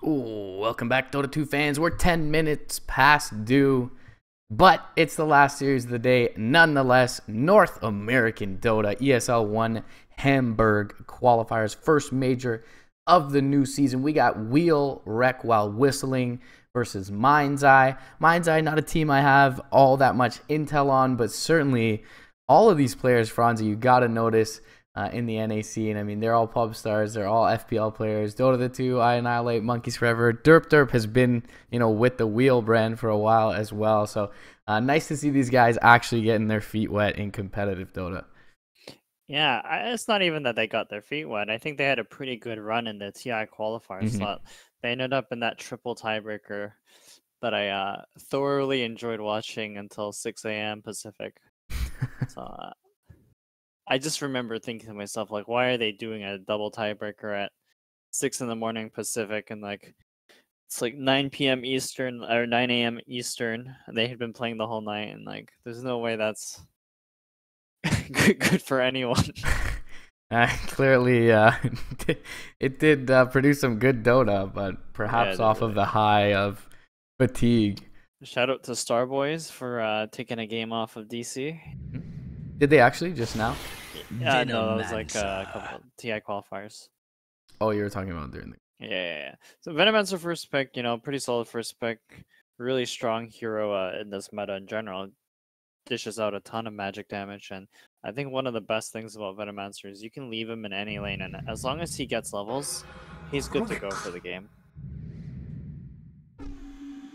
Ooh, welcome back, Dota 2 fans. We're 10 minutes past due, but it's the last series of the day. Nonetheless, North American Dota, ESL One Hamburg qualifiers, first major of the new season. We got Whreck while whistling versus Mind's Eye. Mind's Eye, not a team I have all that much intel on, but certainly all of these players, Franzi, you got to notice in the NAC. And I mean, they're all pub stars. They're all FPL players. Dota the 2, I Annihilate, Monkeys Forever. Derp has been, with the Wheel brand for a while as well. So nice to see these guys actually getting their feet wet in competitive Dota. Yeah, it's not even that they got their feet wet. I think they had a pretty good run in the TI qualifier slot. They ended up in that triple tiebreaker that I thoroughly enjoyed watching until 6 a.m. Pacific. So I just remember thinking to myself, like, why are they doing a double tiebreaker at 6 in the morning Pacific and it's like 9 p.m. Eastern or 9 a.m. Eastern. They had been playing the whole night, and there's no way that's good for anyone. Clearly, it did produce some good Dota, but perhaps off of the high of fatigue. Shout out to Starboys for taking a game off of DC. Did they actually just now? Yeah, no, it was like a couple of TI qualifiers. Oh, you were talking about during the... Yeah. So Venomancer first pick, pretty solid first pick. Really strong hero in this meta in general. Dishes out a ton of magic damage, and I think one of the best things about Venomancer is you can leave him in any lane, and as long as he gets levels, he's good to go for the game.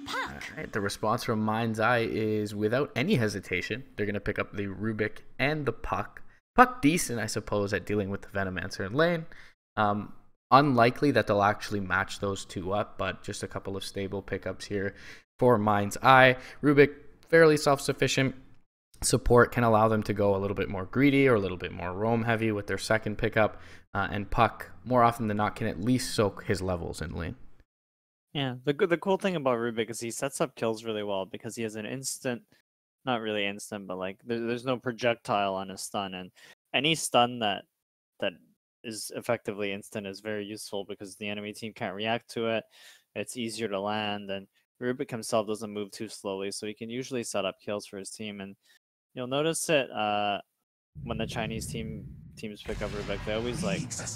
Alright, the response from Mind's Eye is without any hesitation. They're going to pick up the Rubik and the Puck. Puck decent, I suppose, at dealing with the Venomancer in lane. Unlikely that they'll actually match those two up, but just a couple of stable pickups here for Mind's Eye. Rubik, fairly self-sufficient. Support can allow them to go a little bit more greedy or a little bit more roam heavy with their second pickup. And Puck, more often than not, can at least soak his levels in lane. Yeah, the cool thing about Rubik is he sets up kills really well because he has an instant, not really instant, but there's no projectile on his stun, and any stun that is effectively instant is very useful because the enemy team can't react to it. It's easier to land, and Rubik himself doesn't move too slowly, so he can usually set up kills for his team. And you'll notice it when the Chinese teams pick up Rubik, they always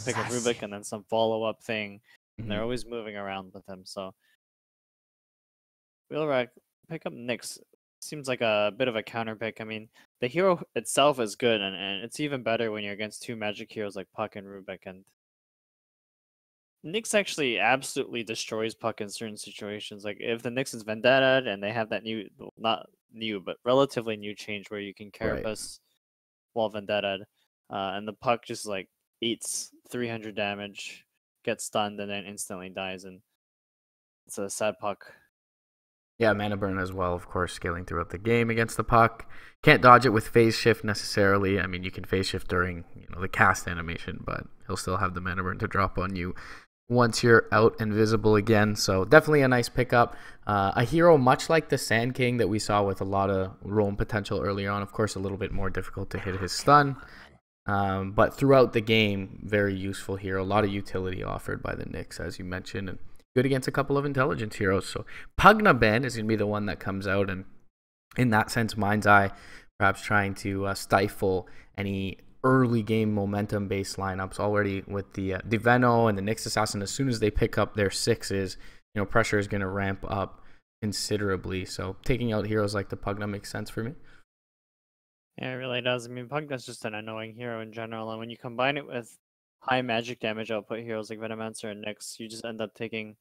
pick up Rubik and then some follow-up thing. And they're always moving around with him. So Whreck pick up Nyx seems like a bit of a counter pick. I mean, the hero itself is good, and it's even better when you're against two magic heroes like Puck and Rubik. And Nyx actually absolutely destroys Puck in certain situations. Like if the Nyx is Vendetta and they have that not new, but relatively new change where you can Carapace while Vendetta, and the Puck just eats 300 damage, gets stunned, and then instantly dies, and it's a sad Puck. Yeah, mana burn as well, of course, scaling throughout the game against the Puck. Can't dodge it with phase shift necessarily. I mean, you can phase shift during the cast animation, but he'll still have the mana burn to drop on you once you're out and visible again. So definitely a nice pickup. A hero much like the Sand King that we saw with a lot of roam potential early on. Of course, a little bit more difficult to hit his stun. But throughout the game, very useful hero. A lot of utility offered by the Nyx, as you mentioned, and good against a couple of intelligence heroes. So Pugna Ben is going to be the one that comes out, and in that sense, Mind's Eye perhaps trying to stifle any early game momentum based lineups already with the Veno and the Nyx Assassin. As soon as they pick up their sixes, pressure is going to ramp up considerably. So taking out heroes like the Pugna makes sense for me. Yeah, it really does. I mean, Pugna's just an annoying hero in general, and when you combine it with high magic damage output heroes like Venomancer and Nyx, you just end up taking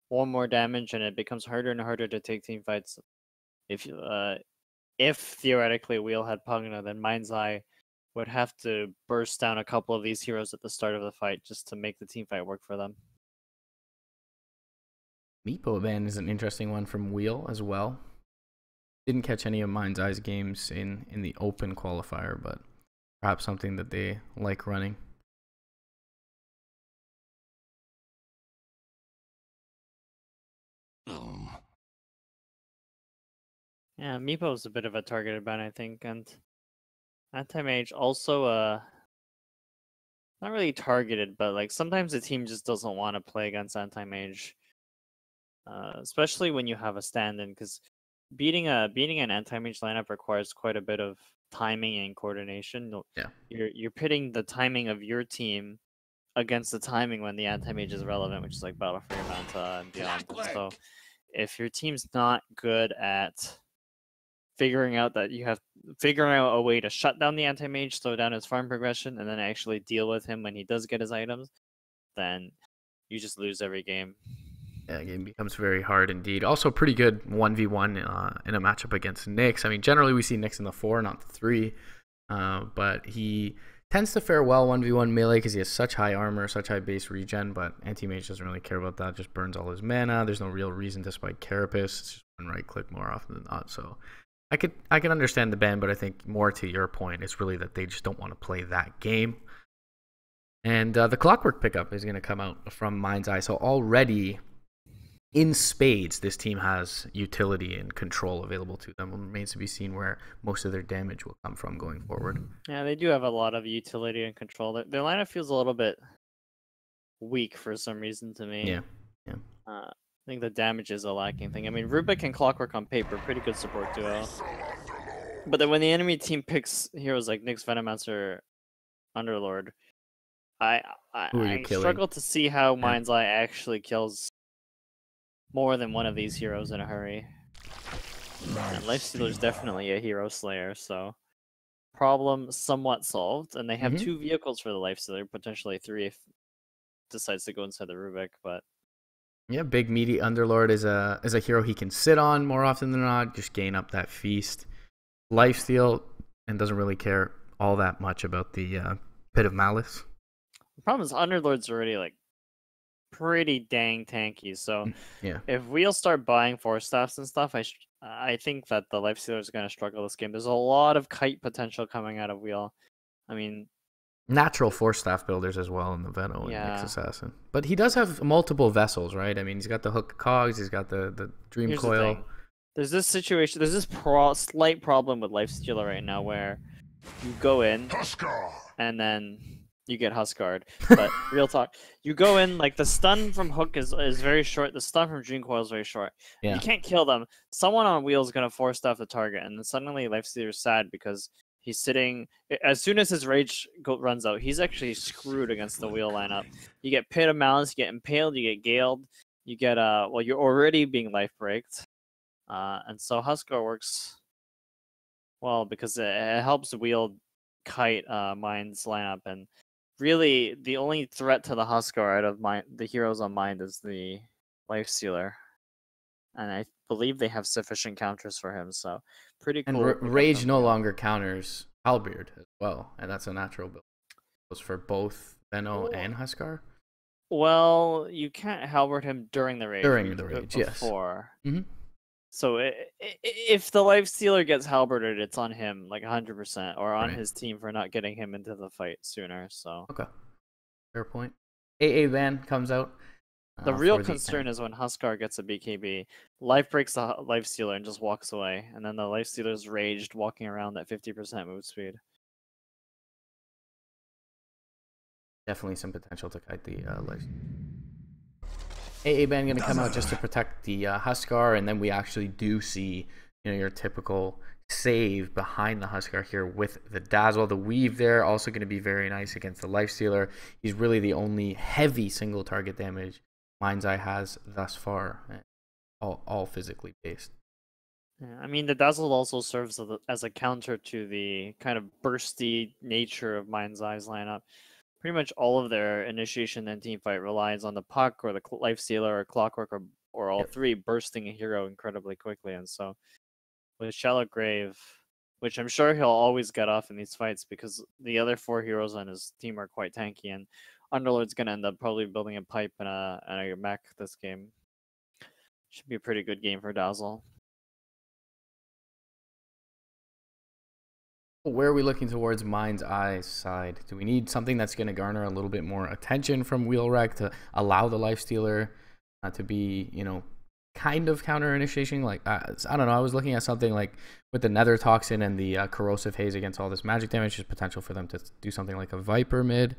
one more damage, and it becomes harder and harder to take team fights. If theoretically Wheel had Pugna, then Mind's Eye would have to burst down a couple of these heroes at the start of the fight just to make the team fight work for them. Meepo Ben is an interesting one from Wheel as well. Didn't catch any of Mind's Eye's games in the open qualifier, but perhaps something that they like running. Yeah, Meepo is a bit of a targeted ban, I think, and Anti-Mage also not really targeted, but sometimes the team just doesn't want to play against Anti-Mage. especially when you have a stand-in, because beating an anti-mage lineup requires quite a bit of timing and coordination. Yeah. You're pitting the timing of your team against the timing when the anti-mage is relevant, which is like Battle for Manta and beyond. And so if your team's not good at figuring out a way to shut down the anti-mage, slow down his farm progression, and then actually deal with him when he does get his items, then you just lose every game. Yeah, the game becomes very hard indeed. Also pretty good 1v1 in a matchup against Nyx. I mean, generally we see Nyx in the 4, not the 3. But he tends to fare well 1v1 melee because he has such high armor, such high base regen, but anti-mage doesn't really care about that. Just burns all his mana. There's no real reason to spike Carapace. It's just one right click more often than not. So I can understand the ban, but I think more to your point, it's really that they just don't want to play that game. And the Clockwork pickup is going to come out from Mind's Eye. So already in spades, this team has utility and control available to them. It remains to be seen where most of their damage will come from going forward. Yeah, they do have a lot of utility and control. Their lineup feels a little bit weak for some reason to me. Yeah. I think the damage is a lacking thing. I mean, Rubik and Clockwork on paper, pretty good support duo. But then when the enemy team picks heroes like Nyx, Venomancer, Underlord, I struggle to see how Mind's Eye actually kills more than one of these heroes in a hurry. And Lifestealer is definitely a hero slayer, so problem somewhat solved. And they have 2 vehicles for the Lifestealer, potentially 3 if decides to go inside the Rubik. But yeah, big meaty Underlord is a hero he can sit on more often than not, just gain up that feast. Lifesteal, and doesn't really care all that much about the Pit of Malice. The problem is Underlord's already like pretty dang tanky. So yeah, if we'll start buying Force Staffs and stuff, I think that the Lifestealer is going to struggle this game. There's a lot of kite potential coming out of Wheel. I mean, natural Force Staff builders as well in the Veno and Nyx Assassin. But he does have multiple vessels, right? I mean, he's got the Hook Cogs, he's got the Dream Here's Coil. There's this situation, there's this slight problem with Lifestealer right now where you go in and then you get Huskard. But real talk, you go in, like the stun from Hook is very short, the stun from Dream Coil is very short. Yeah. You can't kill them. Someone on Wheel is going to force stuff the target, and then suddenly Lifestealer is sad because he's sitting, as soon as his rage runs out, he's actually screwed against the Wheel lineup. You get Pit of Malice, you get Impaled, you get Galed, you get, well, you're already being life breaked. And so Huskar works well because it helps Wheel kite Mind's lineup, and really the only threat to the Huskar out of the heroes on Mind is the Lifestealer, and I believe they have sufficient counters for him. So pretty cool. And Rage no longer counters Halberd as well, and that's a natural build. It goes for both Veno and Huskar. Well, you can't Halberd him during the rage. During the rage, before. Yes. So if the Lifestealer gets halberded, it's on him, like 100%, or on his team for not getting him into the fight sooner. So okay, fair point. AA Van comes out. The real concern is when Huskar gets a BKB, life breaks the Lifestealer and just walks away, and then the Lifestealer's raged, walking around at 50% move speed. Definitely some potential to kite the Lifestealer. AA Ban going to come out just to protect the Huskar, and then we actually do see, your typical save behind the Huskar here with the Dazzle. The Weave there also going to be very nice against the Lifestealer. He's really the only heavy single target damage Mind's Eye has thus far, all physically based. Yeah, I mean, the Dazzle also serves as a counter to the kind of bursty nature of Mind's Eye's lineup. Pretty much all of their initiation and team fight relies on the Puck or the Lifestealer or Clockwork or all three bursting a hero incredibly quickly. And so with Shallow Grave, which I'm sure he'll always get off in these fights because the other 4 heroes on his team are quite tanky, and Underlord's going to end up probably building a pipe and a mech this game. Should be a pretty good game for Dazzle. Where are we looking towards Mind's Eye's side? Do we need something that's going to garner a little bit more attention from Whreck to allow the Lifestealer to be, kind of counter initiating? Like, I don't know. I was looking at something like with the Nether Toxin and the Corrosive Haze against all this magic damage, there's potential for them to do something like a Viper mid.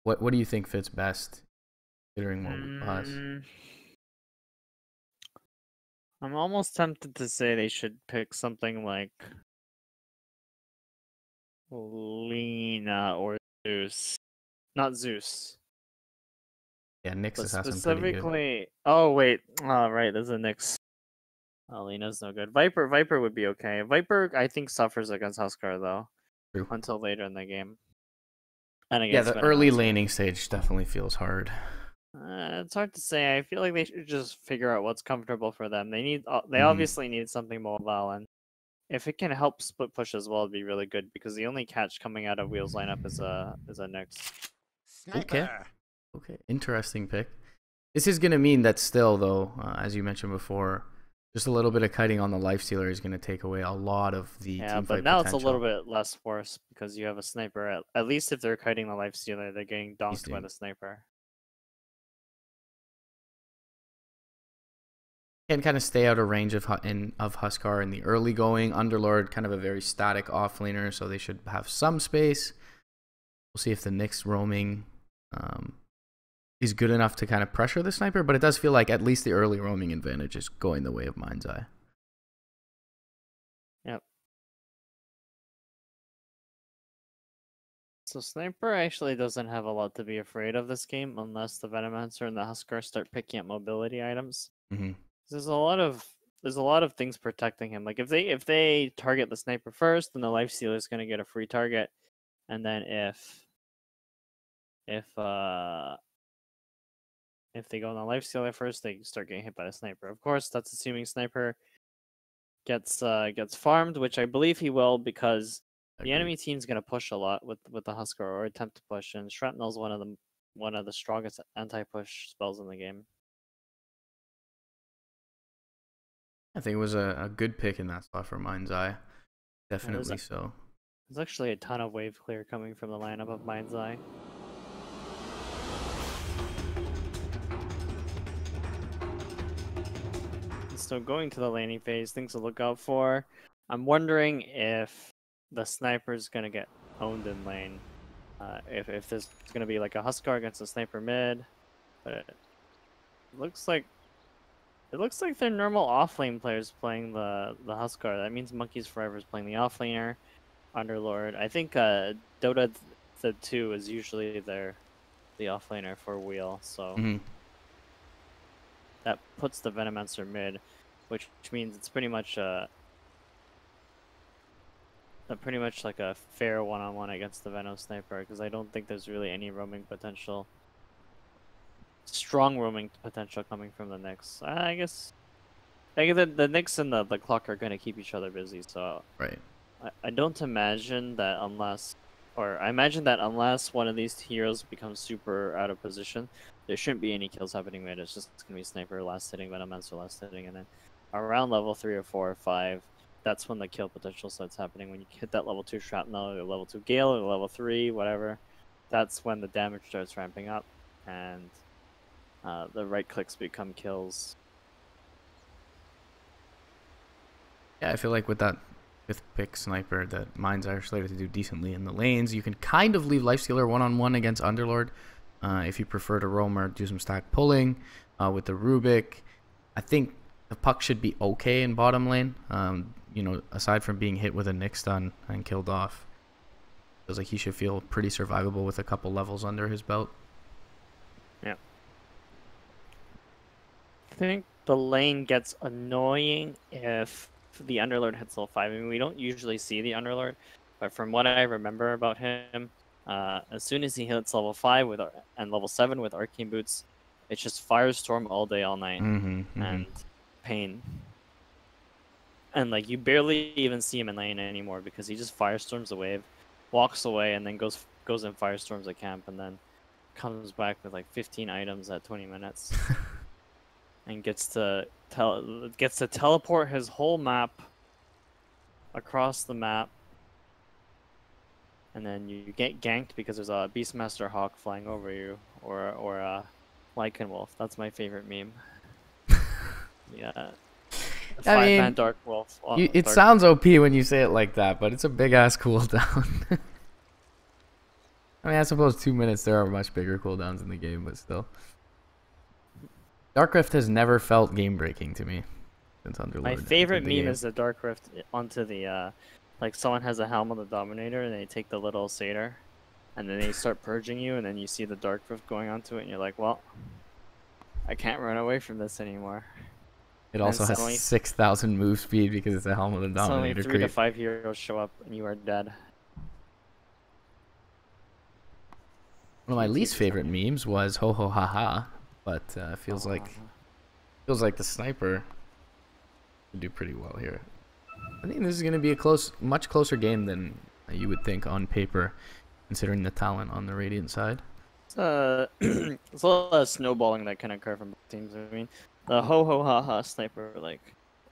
What do you think fits best, considering what we pass? I'm almost tempted to say they should pick something like Lena or Zeus. Not Zeus. Yeah, Nyx But assassin pretty good. specifically, oh wait, right, there's a Nyx. Oh, Lena's no good. Viper would be okay. Viper, I think, suffers against Huskar though, True. until later in the game. And Yeah, against the early Venomancer. laning stage definitely feels hard. It's hard to say. I feel like they should just figure out what's comfortable for them. They Mhm. obviously need something mobile, and if it can help split push as well, it'd be really good because the only catch coming out of Wheel's lineup is a Nyx. Okay. Okay. Interesting pick. This is gonna mean that still, though, as you mentioned before, just a little bit of kiting on the lifestealer is gonna take away a lot of the Yeah, team but fight now potential. it's a little bit less force because you have a sniper. At least if they're kiting the lifestealer, they're getting donked by the sniper. Can kind of stay out of range of Huskar in the early going. Underlord, kind of a very static offlaner, so they should have some space. We'll see if the Nyx roaming is good enough to kind of pressure the sniper, but it does feel like at least the early roaming advantage is going the way of Mind's Eye. Yep. So Sniper actually doesn't have a lot to be afraid of this game unless the Venomancer and the Huskar start picking up mobility items. Mm-hmm. There's a lot of things protecting him. Like if they target the sniper first, then the lifestealer is gonna get a free target, and then if they go on the lifestealer first, they start getting hit by the sniper. Of course, that's assuming sniper gets farmed, which I believe he will because the enemy team's gonna push a lot with the Huskar or attempt to push, and Shrapnel's one of the strongest anti-push spells in the game. I think it was a good pick in that spot for Mind's Eye. Definitely so. There's actually a ton of wave clear coming from the lineup of Mind's Eye. So going to the laning phase, things to look out for. I'm wondering if the sniper's gonna get owned in lane. If there's gonna be like a Huskar against a sniper mid, but it looks like they're normal offlane players playing the Huskar. That means Monkeys Forever is playing the offlaner, Underlord. I think Dota the 2 is usually the offlaner for Wheel, so that puts the Venomancer mid, which means it's pretty much like a fair one-on-one against the Venom sniper, because I don't think there's really any roaming potential. Strong roaming potential coming from the Nyx. I guess the Nyx and the Clock are going to keep each other busy, so right. I don't imagine that unless one of these heroes becomes super out of position, there shouldn't be any kills happening mid. It's going to be sniper last hitting, Venomancer last hitting, and then around level 3 or 4 or 5, that's when the kill potential starts happening. When you hit that level 2 Shrapnel, or level 2 Gale, or level 3, whatever, that's when the damage starts ramping up, and the right clicks become kills. Yeah, I feel like with that 5th pick sniper, that Mind's Eye are slated to do decently in the lanes. You can kind of leave Lifestealer one-on-one against Underlord if you prefer to roam or do some stack pulling with the Rubik. I think the puck should be okay in bottom lane. Aside from being hit with a Nyx stun and killed off, feels like he should feel pretty survivable with a couple levels under his belt. Yeah. I think the lane gets annoying if the Underlord hits level 5. I mean, we don't usually see the Underlord, but from what I remember about him, as soon as he hits level 5 and level 7 with Arcane Boots, it's just Firestorm all day, all night, and pain. And like you barely even see him in lane anymore because he just Firestorms a wave, walks away, and then goes and Firestorms a camp, and then comes back with like 15 items at 20 minutes. And gets to teleport his whole map across the map, and then you get ganked because there's a Beastmaster Hawk flying over you, or a Lycanwolf. That's my favorite meme. Yeah. I mean, Dark Wolf. It sounds OP when you say it like that, but it's a big ass cooldown. I mean, I suppose 2 minutes, there are much bigger cooldowns in the game, but still. Dark Rift has never felt game breaking to me. since Underlord. My favorite meme is the Dark Rift onto the, like someone has a helm of the Dominator and they take the little satyr, and then they start purging you, and then you see the Dark Rift going onto it, and you're like, well, I can't run away from this anymore. It also has 6,000 move speed because it's a helm of the Dominator. Only 3 to 5 heroes show up, and you are dead. One of my least favorite memes was ho ho ha ha, but feels like the sniper would do pretty well here. I think this is going to be a much closer game than you would think on paper, considering the talent on the Radiant side. It's a lot of snowballing that can occur from both teams. I mean, the ho ho ha ha sniper, like,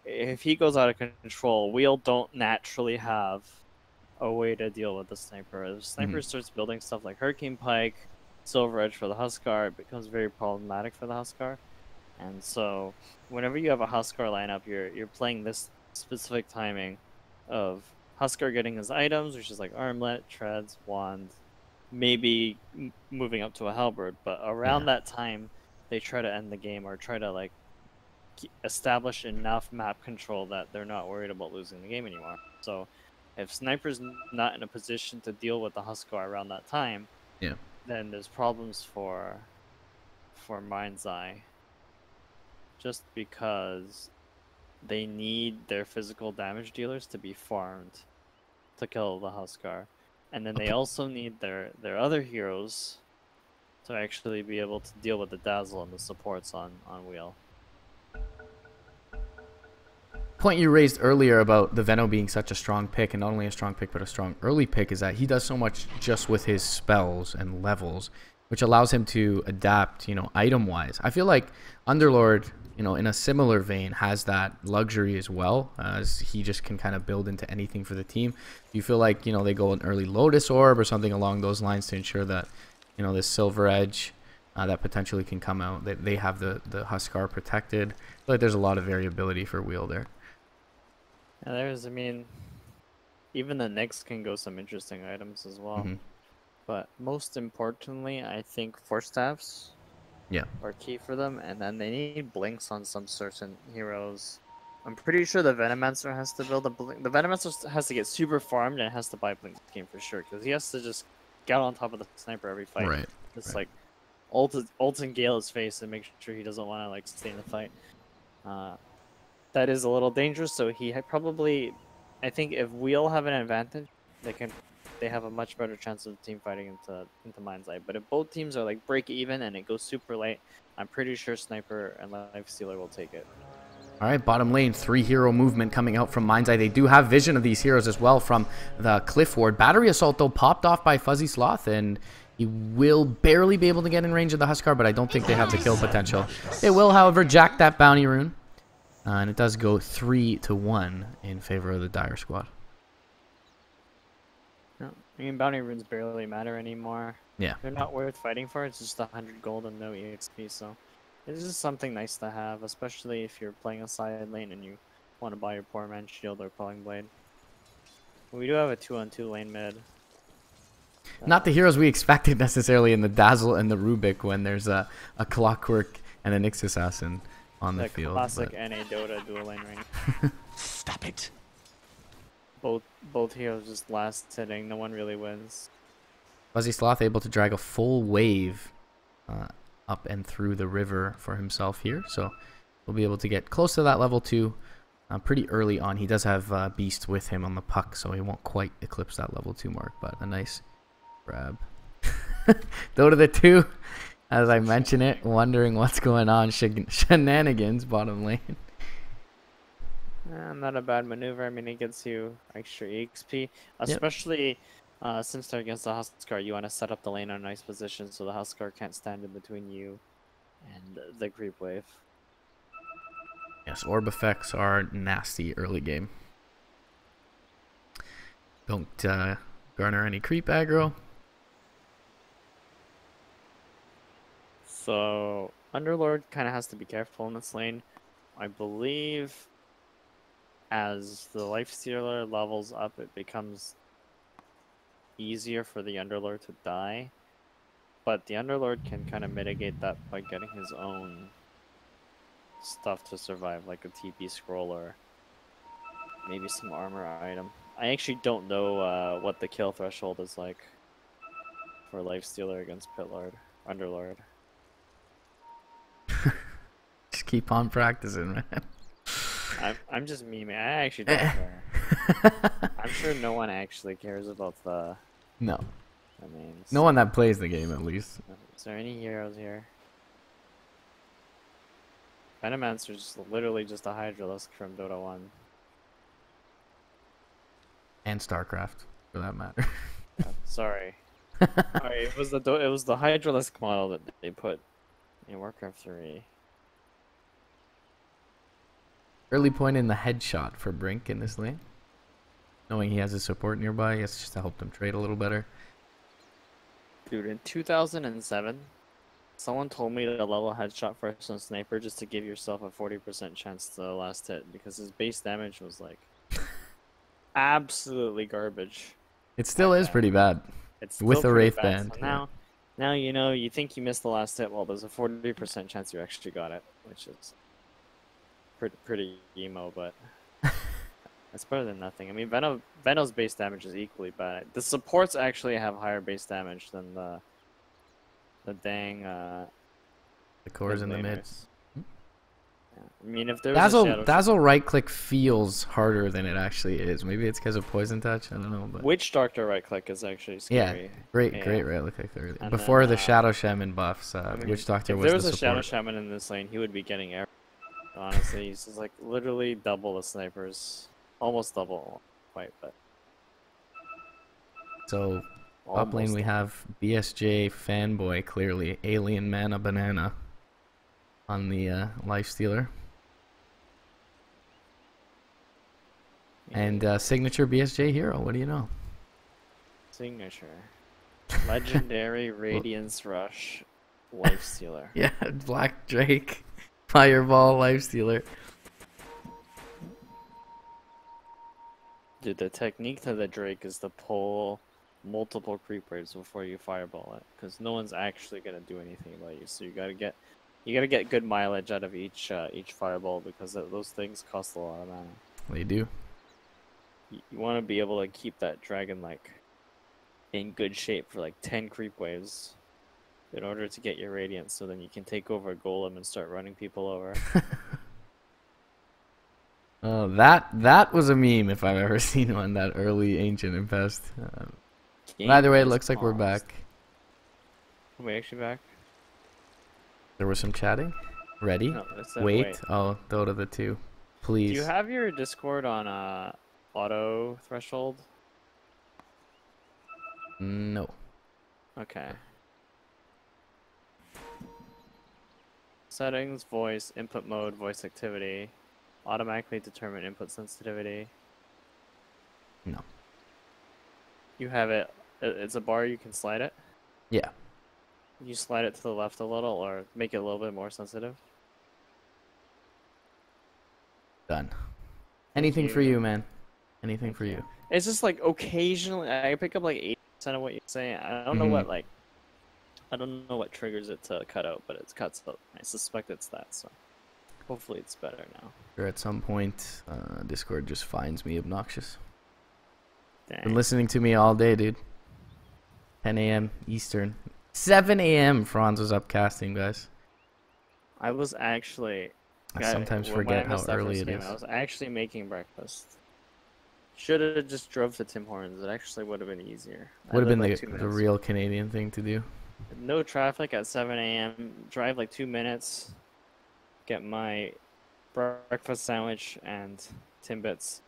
if he goes out of control, Wheel don't naturally have a way to deal with the sniper. If the sniper starts building stuff like Hurricane Pike, Silver Edge for the Huskar, it becomes very problematic for the Huskar. And so, whenever you have a Huskar lineup, you're playing this specific timing of Huskar getting his items, which is like Armlet, Treads, Wand, maybe moving up to a Halberd. But around that time, they try to end the game or try to like establish enough map control that they're not worried about losing the game anymore. So, if Sniper's not in a position to deal with the Huskar around that time, then there's problems for Mind's Eye. Just because they need their physical damage dealers to be farmed to kill the Huskar. And then they also need their other heroes to actually be able to deal with the Dazzle and the supports on Wheel. Point you raised earlier about the Veno being such a strong pick, and not only a strong pick but a strong early pick, is that he does so much just with his spells and levels, which allows him to adapt, item wise. I feel like Underlord, in a similar vein, has that luxury as well, as he just can kind of build into anything for the team. Do you feel like they go an early Lotus Orb or something along those lines to ensure that this Silver Edge that potentially can come out, that they have the Huskar protected? I feel like there's a lot of variability for Wheel there. Yeah, even the Nyx can go some interesting items as well. But most importantly, I think Force Staffs are key for them, and then they need blinks on some certain heroes. I'm pretty sure the Venomancer has to build a blink. The Venomancer has to get super farmed and has to buy blink this game for sure, because he has to just get on top of the sniper every fight. Just like ult and Gale his face and make sure he doesn't want to like stay in the fight. That is a little dangerous, so he probably, I think if Wheel have an advantage, they have a much better chance of team fighting into Mind's Eye. But if both teams are like break even and it goes super late, I'm pretty sure Sniper and Lifestealer will take it. All right, bottom lane, 3 hero movement coming out from Mind's Eye. They do have vision of these heroes as well from the Cliff Ward. Battery Assault, though, popped off by Fuzzy Sloth, and he will barely be able to get in range of the Huskar, but I don't think they have the kill potential. They will, however, jack that bounty rune. And it does go 3-1 in favor of the Dire Squad. No, I mean, bounty runes barely matter anymore. Yeah. They're not worth fighting for. It's just 100 gold and no EXP, so it's just something nice to have, especially if you're playing a side lane and you want to buy your Poor Man's Shield or Quelling Blade. We do have a 2-on-2 lane mid. Not the heroes we expected necessarily in the Dazzle and the Rubik when there's a Clockwork and a Nyx Assassin on the field. Classic NA Dota dual lane ring. Stop it. Both heroes just last hitting. No one really wins. Fuzzy Sloth able to drag a full wave up and through the river for himself here, so we'll be able to get close to that level 2 pretty early on. He does have Beast with him on the puck, so he won't quite eclipse that level 2 mark, but a nice grab. Dota the 2. As I mention it, wondering what's going on. Shenanigans, bottom lane. Not a bad maneuver. I mean, it gets you extra EXP. Especially since they're against the Huskar, you want to set up the lane in a nice position so the Huskar can't stand in between you and the creep wave. Yes, orb effects are nasty early game. Don't garner any creep aggro. So, Underlord kind of has to be careful in this lane. I believe as the Lifestealer levels up, it becomes easier for the Underlord to die. But the Underlord can kind of mitigate that by getting his own stuff to survive, like a TP scroll or maybe some armor item. I actually don't know what the kill threshold is like for Lifestealer against Pitlord, Underlord. Just keep on practicing, man. I'm just memeing. I actually don't care. I'm sure no one actually cares about the No. names. No one that plays the game, at least. Is there any heroes here? Venomancer's is literally just a Hydralisk from Dota 1. And StarCraft, for that matter. Sorry. Alright, it was the Hydralisk model that they put in Warcraft 3. Early point in the headshot for Brink in this lane. Knowing he has his support nearby, it's just to help them trade a little better. Dude, in 2007, someone told me to level headshot first on Sniper just to give yourself a 40% chance to the last hit because his base damage was like absolutely garbage. It still is pretty bad. It's with still a pretty Wraith bad. band. So now you know you think you missed the last hit. Well, there's a 40% chance you actually got it, which is pretty emo, but it's better than nothing. I mean, Veno's base damage is equally bad. The supports actually have higher base damage than the dang The cores in the mid. laners. Yeah. I mean, if there was a Shadow Dazzle right click feels harder than it actually is. Maybe it's because of poison touch. I don't know. But Witch Doctor right click is actually scary. yeah, great right click early. Before the Shadow Shaman buffs, Witch Doctor was the support. If there was a Shadow Shaman in this lane, he would be getting everything. Honestly, he's just like literally double the snipers, almost double, quite, but. So, top lane we have BSJ Fanboy, clearly Alien Mana Banana on the Lifestealer. And signature BSJ hero, what do you know? Signature. Legendary Radiance Rush Lifestealer. Yeah, Black Drake, Fireball Lifestealer. Dude, the technique to the Drake is to pull multiple creep waves before you fireball it, because no one's actually gonna do anything about you. So you gotta get good mileage out of each fireball because those things cost a lot of mana. They do. You want to be able to keep that dragon like in good shape for like 10 creep waves in order to get your radiance, so then you can take over a golem and start running people over. Oh, that was a meme if I've ever seen one. That early ancient infest. Either way, it looks like we're back. Are we actually back? There was some chatting. Ready? No, it said wait. Oh, Dota the 2. Please. Do you have your Discord on auto threshold? No. Okay. Settings, voice, input mode, voice activity. Automatically determine input sensitivity. No. You have it. It's a bar. You can slide it. Yeah. You slide it to the left a little, or make it a little bit more sensitive. Done. Anything for you, man. Anything for you. It's just like occasionally I pick up like 80% of what you're saying. I don't know what I don't know what triggers it to cut out, but it cuts out. I suspect it's that. So hopefully it's better now. Or at some point, Discord just finds me obnoxious. Dang. Been listening to me all day, dude. 10 a.m. Eastern. 7 a.m. Franz was up casting, guys. I was actually. I sometimes forget how early it is. I was actually making breakfast. Should have just drove to Tim Hortons. It actually would have been easier. Would have been the real Canadian thing to do. No traffic at 7 a.m. Drive like 2 minutes. Get my breakfast sandwich and Timbits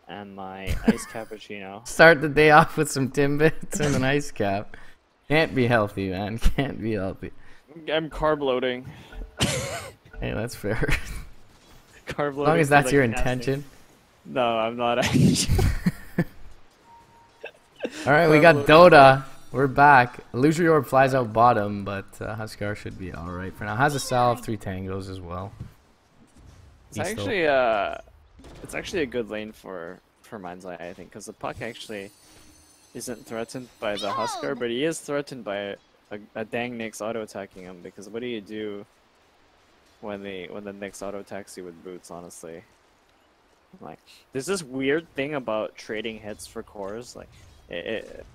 and my iced cappuccino. Start the day off with some Timbits and an ice cap. Can't be healthy, man. Can't be healthy. I'm carb loading. Hey, that's fair. Carb loading. As long as that's your intention. No, I'm not actually. Alright, we got Dota. We're back. Illusory Orb flies out bottom, but Huskar should be alright for now. Has a salve, 3 tangos as well. It's actually a good lane for Mind's Eye, I think, because the puck actually isn't threatened by the Huskar, but he is threatened by a dang Nyx auto attacking him, because what do you do when the Knicks auto taxi with boots. Honestly, like there's this weird thing about trading hits for cores. Like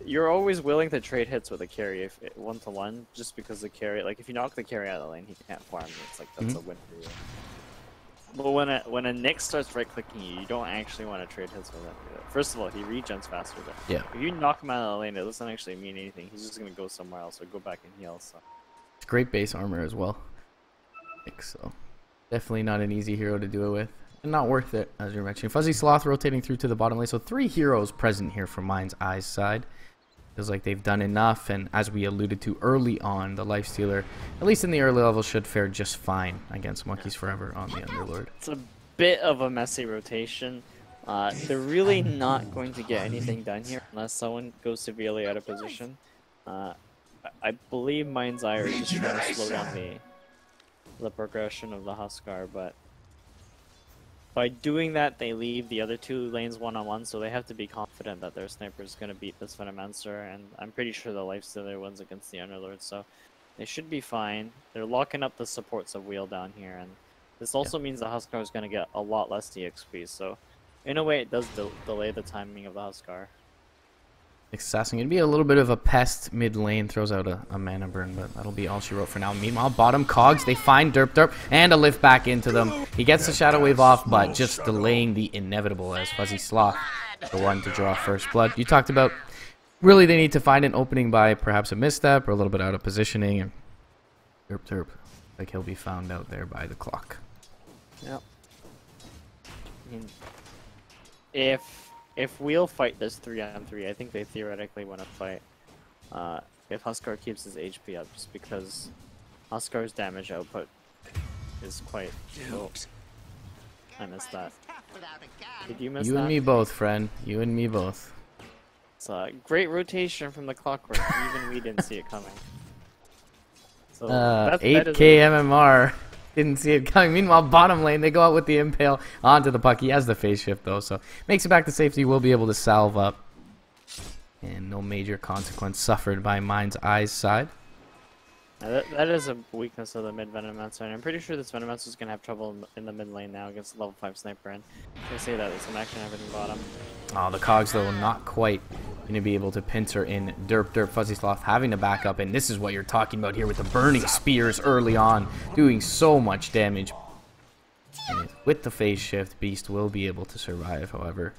you're always willing to trade hits with a carry if 1-to-1, just because the carry. Like if you knock the carry out of the lane, he can't farm you. It's like that's a win for you. But when a Nick starts right clicking you, you don't actually want to trade hits with him. First of all, he regens faster. But Yeah. if you knock him out of the lane, it doesn't actually mean anything. He's just gonna go somewhere else or go back and heal. So It's great base armor as well. So definitely not an easy hero to do it with, and not worth it, as you're mentioning. Fuzzy Sloth rotating through to the bottom lane. So 3 heroes present here from Mind's Eyes side. Feels like they've done enough, and as we alluded to early on, the Lifestealer, at least in the early level, should fare just fine against Monkeys Forever on the Underlord. it's a bit of a messy rotation. They're really not going to get anything done here unless someone goes severely out of position. I believe Mind's Eye are just trying to slow down the progression of the Huskar, but by doing that, they leave the other 2 lanes one-on-one, so they have to be confident that their sniper is going to beat this Venomancer, and I'm pretty sure the Lifestealer wins against the Underlord, so they should be fine. They're locking up the supports of Wheel down here, and this also means the Huskar is going to get a lot less DXP, so in a way it does delay the timing of the Huskar. Assassin gonna be a little bit of a pest mid lane, throws out a mana burn, but that'll be all she wrote for now. Meanwhile, bottom Cogs, they find Derp and a lift back into them. He gets the Shadow Wave off, but just delaying the inevitable as Fuzzy Sloth, the one to draw first blood. You talked about really they need to find an opening by perhaps a misstep or a little bit out of positioning, and Derp, like he'll be found out there by the clock. Yep. I mean, if we'll fight this 3-on-3, I think they theoretically want to fight if Huskar keeps his HP up, just because Huskar's damage output is quite low. I missed that. Did you miss that? You and me both, friend. You and me both. It's a great rotation from the Clockwork. Even we didn't see it coming. So 8k MMR. Didn't see it coming. Meanwhile, bottom lane, they go out with the Impale onto the puck. He has the phase shift, though, so makes it back to safety. Will be able to salve up. And no major consequence suffered by Mind's Eyes side. That is a weakness of the mid Venomancer, and I'm pretty sure this Venomancer is going to have trouble in the mid lane now against the level 5 sniper, and I say that, there's some action happening bottom. Oh, the Cogs, though, not quite going to be able to pincer in Derp. Fuzzy Sloth having to back up, and this is what you're talking about here with the burning spears early on, doing so much damage. And with the phase shift, Beast will be able to survive, however.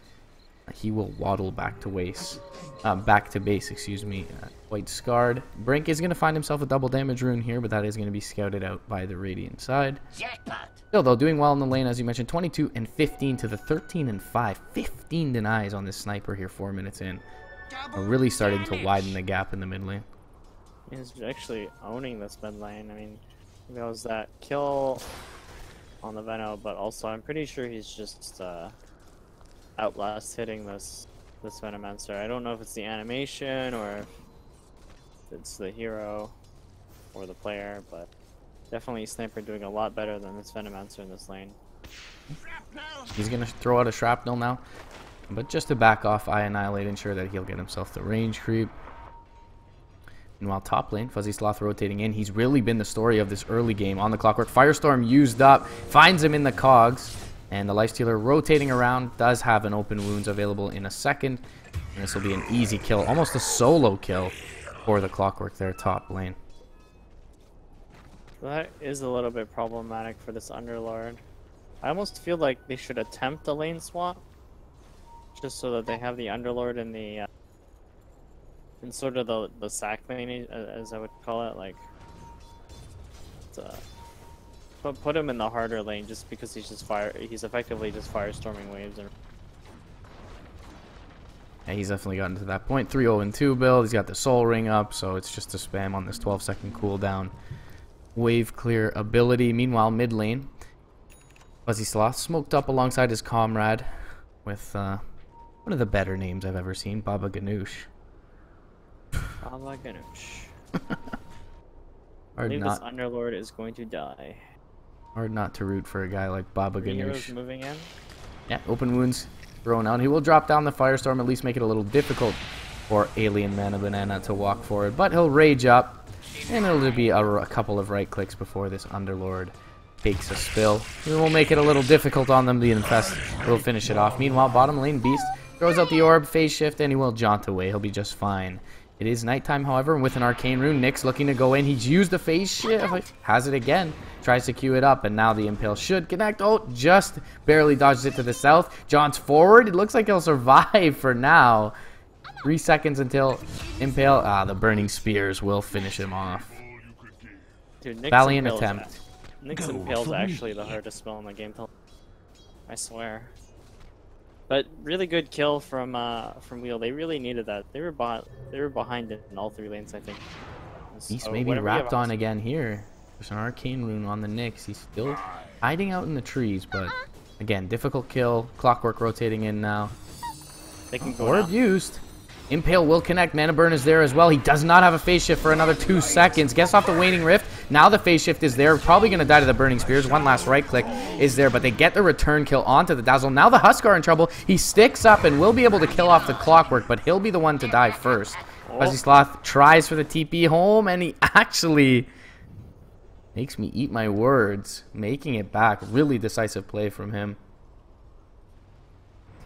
He will waddle back to base, excuse me. Quite scarred. Brink is going to find himself a double damage rune here, but that is going to be scouted out by the Radiant side. Still, though, doing well in the lane, as you mentioned, 22 and 15 to the 13 and 5. 15 denies on this sniper here 4 minutes in. We're really starting to widen the gap in the mid lane. He's actually owning this mid lane. I mean, there was that kill on the Veno, but also I'm pretty sure he's just outlast hitting this Venomancer. I don't know if it's the animation or if it's the hero or the player, but definitely Sniper doing a lot better than this Venomancer in this lane. He's going to throw out a Shrapnel now, but just to back off I Annihilate, ensure that he'll get himself the range creep. Meanwhile, top lane, Fuzzy Sloth rotating in. He's really been the story of this early game on the Clockwork. Firestorm used up, finds him in the Cogs, and the Lifestealer rotating around does have an open wounds available in a second. And this will be an easy kill, almost a solo kill for the Clockwork there, top lane. That is a little bit problematic for this Underlord. I almost feel like they should attempt a lane swap, just so that they have the Underlord in the in sort of the sack lane, as I would call it. Like, put him in the harder lane, just because he's effectively just firestorming waves. Yeah, he's definitely gotten to that point. 3-0-2 build. He's got the Soul Ring up, so it's just a spam on this 12-second cooldown wave clear ability. Meanwhile, mid lane, Fuzzy Sloth smoked up alongside his comrade with one of the better names I've ever seen, Baba Ganoush. Baba Ganoush. I believe this Underlord is going to die. Hard not to root for a guy like Baba Ganoush. Heroes moving in. Yeah, open wounds thrown out. He will drop down the Firestorm, at least make it a little difficult for Alien Mana Banana to walk forward. But he'll rage up, and it'll be a couple of right clicks before this Underlord takes a spill. We will make it a little difficult on them. The Infest will finish it off. Meanwhile, bottom lane, Beast throws out the orb, phase shift, and he will jaunt away. He'll be just fine. It is nighttime, however, and with an arcane rune, Nick's looking to go in. He's used the phase shift, has it again, tries to queue it up, and now the Impale should connect. Oh, just barely dodges it to the south. Jaunts forward. It looks like he'll survive for now. 3 seconds until Impale. The Burning Spears will finish him off. Dude, Nick's Valiant Impale's attempt. Nick's Impale's actually the hardest spell in the game. I swear. But really good kill from Wheel. They really needed that. They were behind it in all 3 lanes, I think. Beast maybe wrapped on again here. There's an arcane rune on the Nyx. He's still hiding out in the trees, but again, difficult kill. Clockwork rotating in now. They can go Orb used. Impale will connect. Mana Burn is there as well. He does not have a phase shift for another 2 seconds. Gets off the Waning Rift. Now the phase shift is there. Probably going to die to the Burning Spears. One last right click is there, but they get the return kill onto the Dazzle. Now the Huskar in trouble. He sticks up and will be able to kill off the Clockwork, but he'll be the one to die first. Fuzzy Sloth tries for the TP home, and he actually makes me eat my words. Making it back. Really decisive play from him.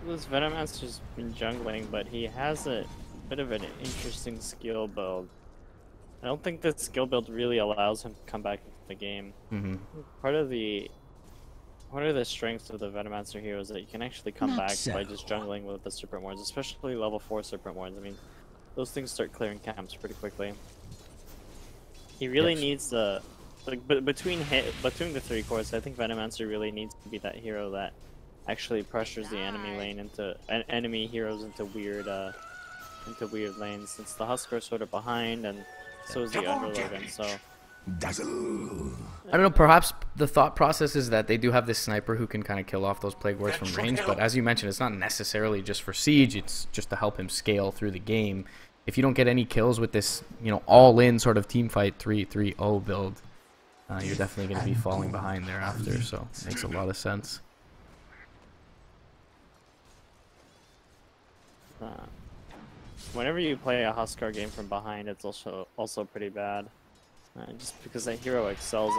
This Venomancer's been jungling, but he has a bit of an interesting skill build. I don't think that skill build really allows him to come back into the game. Part of the strengths of the Venomancer hero is that you can actually come back by just jungling with the Serpent Wards, especially level 4 Serpent Wards. I mean, those things start clearing camps pretty quickly. He really needs the between the 3 cores. I think Venomancer really needs to be that hero that actually pressures the enemy lane into enemy heroes into weird lanes, since the Huskar is sort of behind and so is the Underlord, and so I don't know, perhaps the thought process is that they do have this sniper who can kind of kill off those Plague Wards from range, but as you mentioned, it's not necessarily just for siege, it's just to help him scale through the game. If you don't get any kills with this, you know, all-in sort of team fight 3-3-0 build, you're definitely going to be falling behind thereafter, so it makes a lot of sense. Whenever you play a Huskar game from behind, it's also pretty bad. Just because that hero excels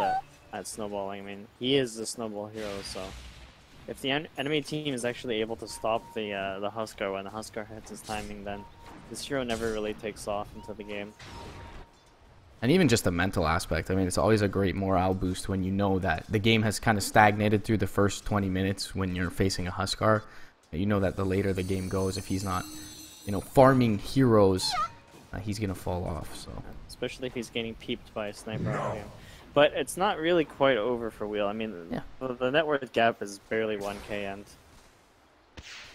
at snowballing. I mean, he is the snowball hero, so if the enemy team is actually able to stop the Huskar when the Huskar hits his timing, then this hero never really takes off into the game. And even just the mental aspect. I mean, it's always a great morale boost when you know that the game has kind of stagnated through the first 20 minutes when you're facing a Huskar. You know that the later the game goes, if he's not, you know, farming heroes, he's gonna fall off. So especially if he's getting peeped by a sniper on the game. But it's not really quite over for Wheel. I mean, the net worth gap is barely 1k, and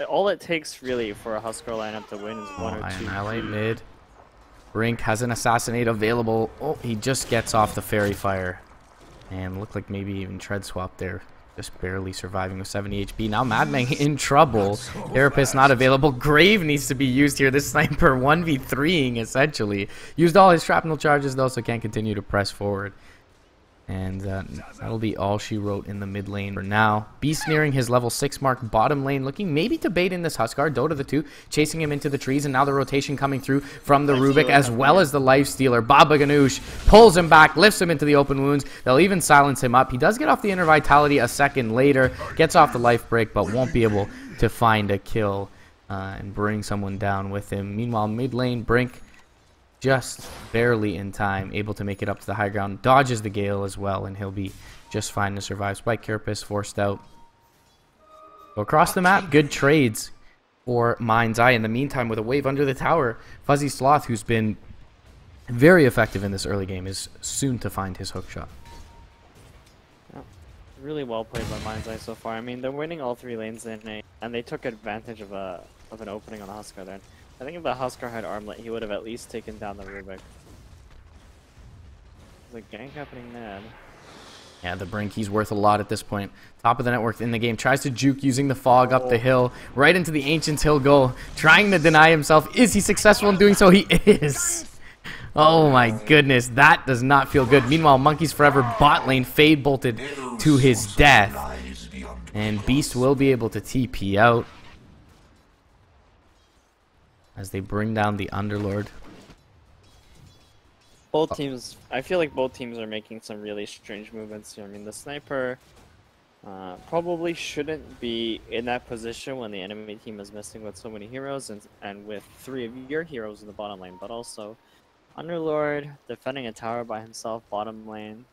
all it takes really for a Huskar lineup to win is 1 or 2. Annihilate mid. Brink has an Assassinate available. Oh, he just gets off the Fairy Fire, and looked like maybe even Tread Swap there. Just barely surviving with 70 HP. Now Madman in trouble. Carapace not available. Grave needs to be used here. This sniper 1v3ing essentially. Used all his shrapnel charges though, so can't continue to press forward. And that'll be all she wrote in the mid lane for now. Beast nearing his level 6 mark. Bottom lane looking maybe to bait in this Huskar. Dota the 2 chasing him into the trees. And now the rotation coming through from the Rubik as well as the Life Stealer. Baba Ganoush pulls him back, lifts him into the open wounds. They'll even silence him up. He does get off the Inner Vitality a second later. Gets off the life break but won't be able to find a kill and bring someone down with him. Meanwhile, mid lane, Brink just barely in time, able to make it up to the high ground, dodges the Gale as well, and he'll be just fine to survive. Spike Carapace forced out. So across the map, good trades for Mind's Eye. In the meantime, with a wave under the tower, Fuzzy Sloth, who's been very effective in this early game, is soon to find his hook shot. Really well played by Mind's Eye so far. I mean, they're winning all 3 lanes in and they took advantage of an opening on the Huskar there. I think if the Huskar had Armlet, he would have at least taken down the Rubik. There's a gank happening mad. Yeah, the Brink, he's worth a lot at this point. Top of the network in the game. Tries to juke using the fog up the hill. Right into the Ancient's Hill goal. Trying to deny himself. Is he successful in doing so? He is. Oh my goodness. That does not feel good. Meanwhile, Monkeys Forever bot lane fade bolted to his death. And Beast will be able to TP out as they bring down the Underlord. Both teams, I feel like both teams are making some really strange movements here. I mean, the sniper probably shouldn't be in that position when the enemy team is missing with so many heroes and with 3 of your heroes in the bottom lane, but also Underlord defending a tower by himself, bottom lane.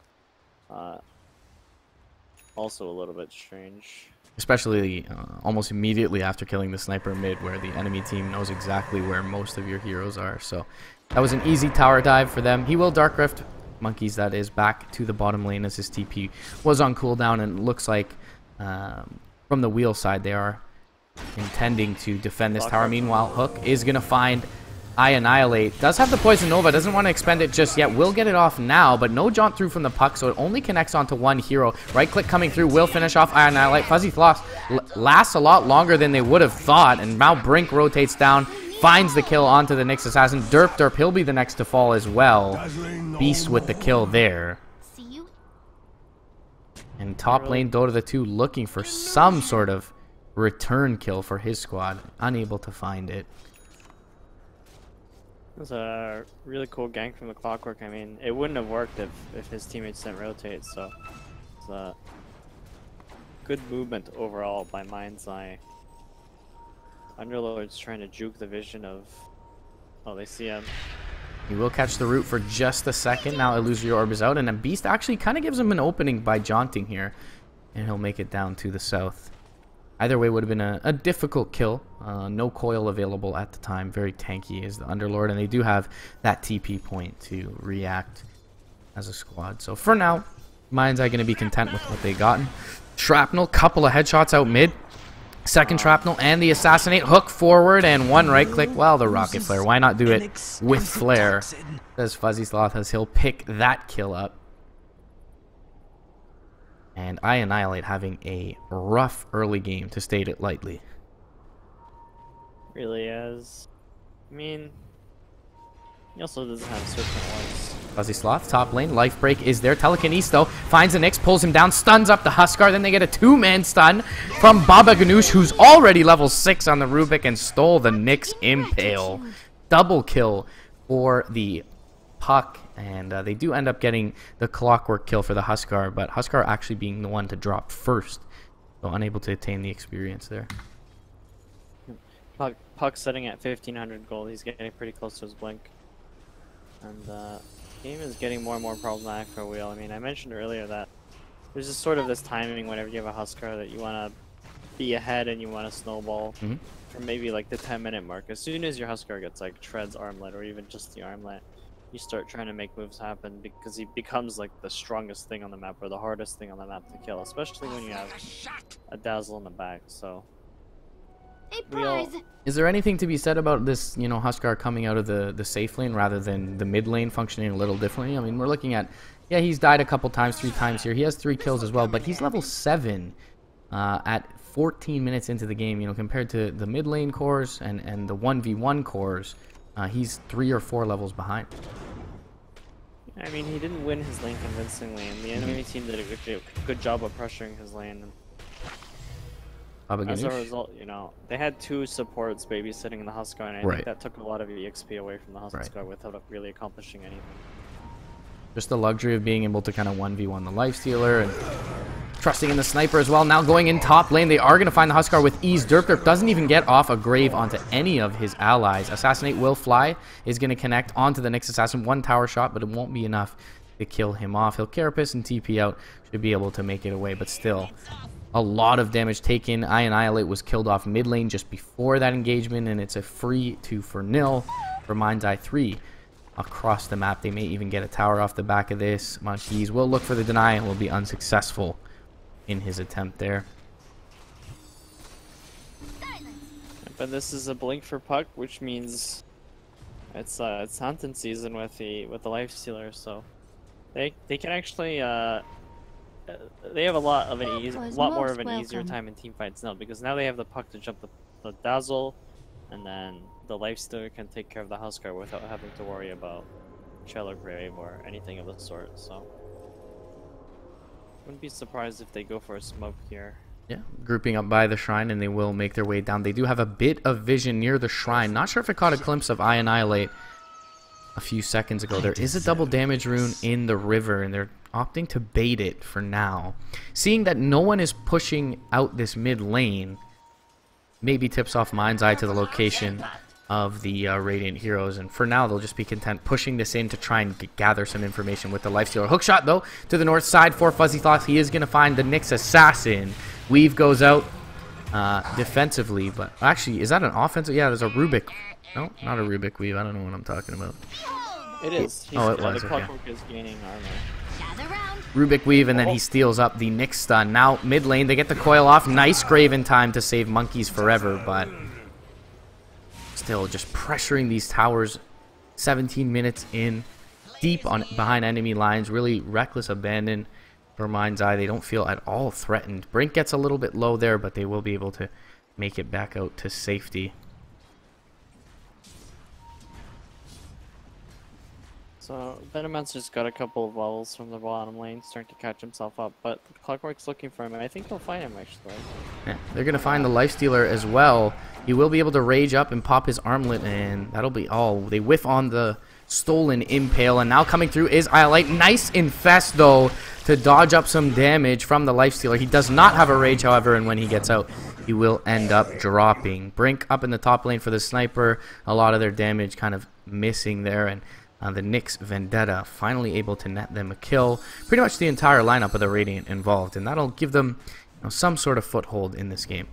Also a little bit strange. Especially almost immediately after killing the sniper mid, where the enemy team knows exactly where most of your heroes are. So that was an easy tower dive for them. He will Dark Rift Monkeys, that is, back to the bottom lane as his TP was on cooldown, and it looks like from the wheel side they are intending to defend this tower. Meanwhile, Hook is going to find I Annihilate. Does have the Poison Nova, doesn't want to expend it just yet. Will get it off now, but no jaunt through from the puck, so it only connects onto one hero. Right click coming through, will finish off I Annihilate. Fuzzy Floss lasts a lot longer than they would have thought, and now Brink rotates down, finds the kill onto the Nyx Assassin. Derp, he'll be the next to fall as well. Beast with the kill there. And top lane Dota 2 looking for some sort of return kill for his squad. Unable to find it. It was a really cool gank from the Clockwork. I mean, it wouldn't have worked if his teammates didn't rotate, so it's a good movement overall by Mind's Eye. Underlord's trying to juke the vision of... Oh, they see him. He will catch the root for just a second. Now Illusory Orb is out, and a Beast actually kind of gives him an opening by jaunting here, and he'll make it down to the south. Either way would have been a difficult kill. No coil available at the time. Very tanky is the Underlord, and they do have that TP point to react as a squad. So for now, Mind's Eye going to be content with what they gotten. Shrapnel, couple of headshots out mid. Second Shrapnel and the Assassinate. Hook forward and one right click. Well, the Rocket Flare. Why not do it with Flare? Says Fuzzy Sloth as he'll pick that kill up. And I Annihilate having a rough early game, to state it lightly. Really is. I mean, he also doesn't have Serpent Wings. Fuzzy Sloth, top lane. Life Break is there. Telekinesis finds the Nyx, pulls him down, stuns up the Huskar. Then they get a 2-man stun from Baba Ganoush, who's already level 6 on the Rubik, and stole the Nyx Impale. Double kill for the Puck. And they do end up getting the Clockwork kill for the Huskar, but Huskar actually being the one to drop first. So unable to attain the experience there. Puck sitting at 1500 gold. He's getting pretty close to his blink. And the game is getting more and more problematic for Wheel. I mean, I mentioned earlier that there's just sort of this timing whenever you have a Huskar that you want to be ahead and you want to snowball from maybe like the 10-minute mark. As soon as your Huskar gets like Tread's armlet or even just the armlet, you start trying to make moves happen because he becomes like the strongest thing on the map or the hardest thing on the map to kill, especially when you have a Dazzle in the back. So is there anything to be said about this, you know, Huskar coming out of the safe lane rather than the mid lane functioning a little differently? I mean, we're looking at, yeah, he's died a couple times, 3 times here. He has 3 kills as well, but he's level 7 at 14 minutes into the game, you know, compared to the mid lane cores and the 1v1 cores. He's 3 or 4 levels behind. I mean, he didn't win his lane convincingly, and the enemy team did a good job of pressuring his lane. As a result, you know, they had 2 supports babysitting in the Huskar, and I think that took a lot of EXP away from the Huskar without really accomplishing anything. Just the luxury of being able to kind of 1v1 the Lifestealer and trusting in the Sniper as well. Now going in top lane, they are going to find the Huskar with ease. Derp doesn't even get off a grave onto any of his allies. Assassinate will fly, is going to connect onto the Nyx Assassin. 1 tower shot, but it won't be enough to kill him off. He'll Carapace and TP out, should be able to make it away, but still a lot of damage taken. I Annihilate was killed off mid lane just before that engagement, and it's a free 2-0 for Mind's Eye 3 across the map. They may even get a tower off the back of this. Monkeys will look for the deny and will be unsuccessful in his attempt there. But this is a blink for Puck, which means it's hunting season with the Lifestealer, so they can actually they have a lot more of an easier time in team fights now, because now they have the Puck to jump the Dazzle, and then the Lifestealer can take care of the Huskar without having to worry about Shell or Grave or anything of the sort. So wouldn't be surprised if they go for a smoke here. Yeah, grouping up by the shrine, and they will make their way down. They do have a bit of vision near the shrine. Not sure if it caught a glimpse of I Annihilate. a few seconds ago. There is a double damage rune in the river, and they're opting to bait it for now. Seeing that no one is pushing out this mid lane, maybe tips off Mind's Eye to the location of the Radiant heroes, and for now they'll just be content pushing this in to try and gather some information with the lifestealer. Hook shot though to the north side for Fuzzy Thoughts. He is going to find the Nyx assassin. Weave goes out defensively, but actually, is that an offensive? Yeah, there's a Rubik. No, not a Rubik Weave. I don't know what I'm talking about. It is. Oh, it was. The Clockwork is gaining armor. Rubik Weave, and then he steals up the Nyx stun. Now mid lane, they get the coil off. Nice grave in time to save Monkeys forever, but still just pressuring these towers. 17 minutes in, deep on behind enemy lines. Really reckless abandon for Mind's Eye. They don't feel at all threatened. Brink gets a little bit low there, but they will be able to make it back out to safety. So Venomancer's got a couple of levels from the bottom lane, starting to catch himself up, but Clockwork's looking for him, and I think he'll find him actually. Yeah, they're gonna find the lifestealer as well. He will be able to rage up and pop his armlet, and that'll be all. They whiff on the stolen impale, and now coming through is Iolite. Nice infest though to dodge up some damage from the lifestealer. He does not have a rage, however, and when he gets out, he will end up dropping. Brink up in the top lane for the sniper. A lot of their damage kind of missing there, and the Nyx Vendetta finally able to net them a kill. Pretty much the entire lineup of the Radiant involved, and that'll give them some sort of foothold in this game.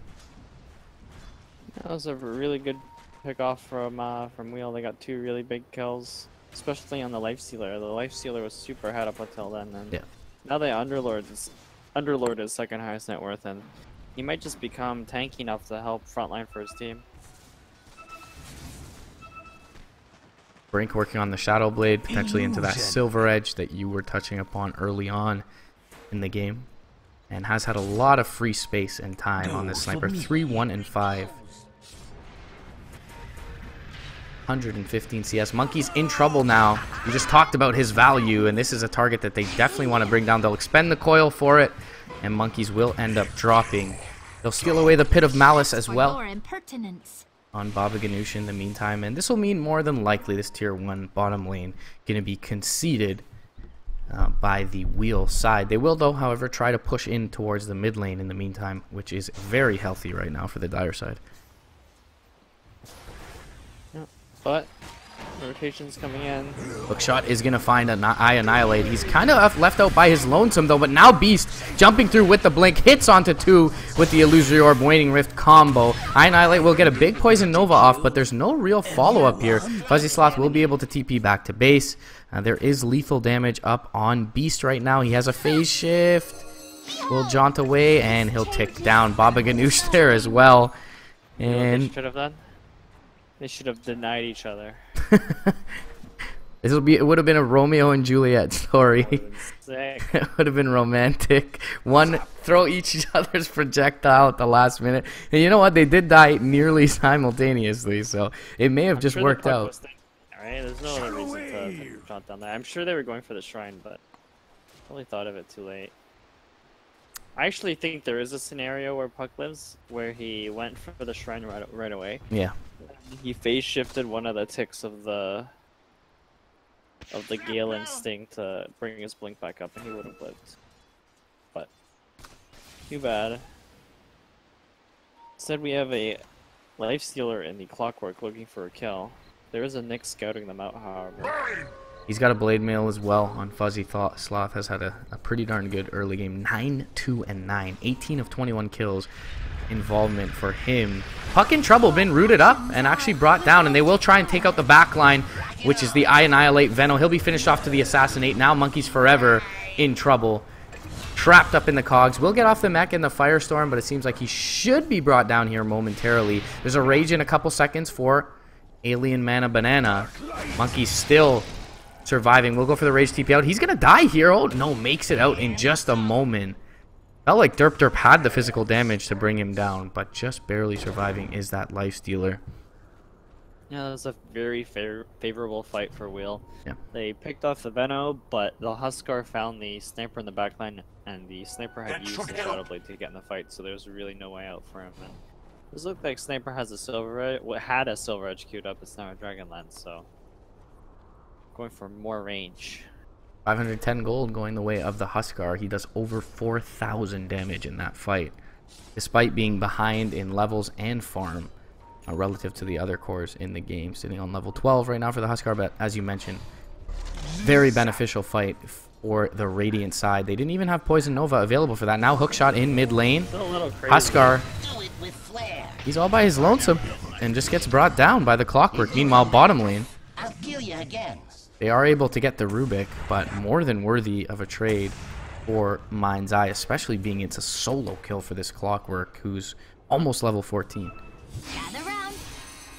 That was a really good pick off from Wheel. They got 2 really big kills, especially on the Lifestealer. The Lifestealer was super ahead up until then, and yeah. Now the Underlord is second highest net worth, and he might just become tanky enough to help frontline for his team. Brink working on the Shadow Blade, potentially into that Silver Edge that you were touching upon early on in the game, and has had a lot of free space and time on this sniper. 3, 1, and 5. 115 CS. Monkey's in trouble now. We just talked about his value, and this is a target that they definitely want to bring down. They'll expend the coil for it, and Monkeys will end up dropping. They'll steal away the Pit of Malice as well on Baba Ganoush in the meantime, and this will mean more than likely this tier 1 bottom lane going to be conceded by the Wheel side. They will, though, however, try to push in towards the mid lane in the meantime, which is very healthy right now for the Dire side. Yeah, but rotation's coming in. Hookshot is going to find an Eye Annihilate. He's kind of left out by his lonesome, though, but now Beast jumping through with the blink, hits onto 2 with the Illusory Orb Waning Rift combo. Eye Annihilate will get a big Poison Nova off, but there's no real follow-up here. Fuzzy Sloth will be able to TP back to base. There is lethal damage up on Beast right now. He has a phase shift. Will jaunt away, and he'll tick down. Baba Ganoush there as well. And should have done. They should have denied each other. It would have been a Romeo and Juliet story. Sick. It would have been romantic. One throw each other's projectile at the last minute, and you know what? They did die nearly simultaneously, so it may have just worked out. Right? There's no other reason to jaunt down there. I'm sure they were going for the shrine, but probably thought of it too late. I actually think there is a scenario where Puck lives where he went for the shrine right away. Yeah. He phase shifted one of the ticks of the Gale Instinct to bring his blink back up, and he would have lived. But too bad. Instead, we have a Lifestealer in the Clockwork looking for a kill. There is a Nyx scouting them out, however. He's got a Blade Mail as well on Fuzzy Sloth. Has had a pretty darn good early game. 9, 2, and 9. 18 of 21 kills involvement for him. Puck in trouble, been rooted up and actually brought down, and they will try and take out the back line, which is the Eye Annihilate Veno. He'll be finished off to the Assassinate. Now Monkeys forever in trouble. Trapped up in the cogs. Will get off the mech in the Firestorm, but it seems like he should be brought down here momentarily. There's a rage in a couple seconds for Alien Mana Banana. Monkeys still surviving. We'll go for the rage TP out. He's gonna die here. Oh no, makes it out in just a moment. Felt like Derp had the physical damage to bring him down, but just barely surviving is that Lifestealer. Yeah, that was a very favorable fight for Wheel. Yeah. They picked off the Veno, but the Huskar found the sniper in the backline, and the sniper had used the Shadow Blade to get in the fight, so there was really no way out for him. And this looked like sniper has a silver edge, had a silver edge queued up. It's now a Dragon Lance, so going for more range. 510 gold going the way of the Huskar. He does over 4,000 damage in that fight, despite being behind in levels and farm relative to the other cores in the game. Sitting on level 12 right now for the Huskar, but as you mentioned, very beneficial fight for the Radiant side. They didn't even have Poison Nova available for that. Now hookshot in mid lane. Huskar, he's all by his lonesome and just gets brought down by the Clockwork. Meanwhile, bottom lane, I'll kill you again. they are able to get the Rubik, but more than worthy of a trade for Mind's Eye, especially being it's a solo kill for this Clockwork, who's almost level 14.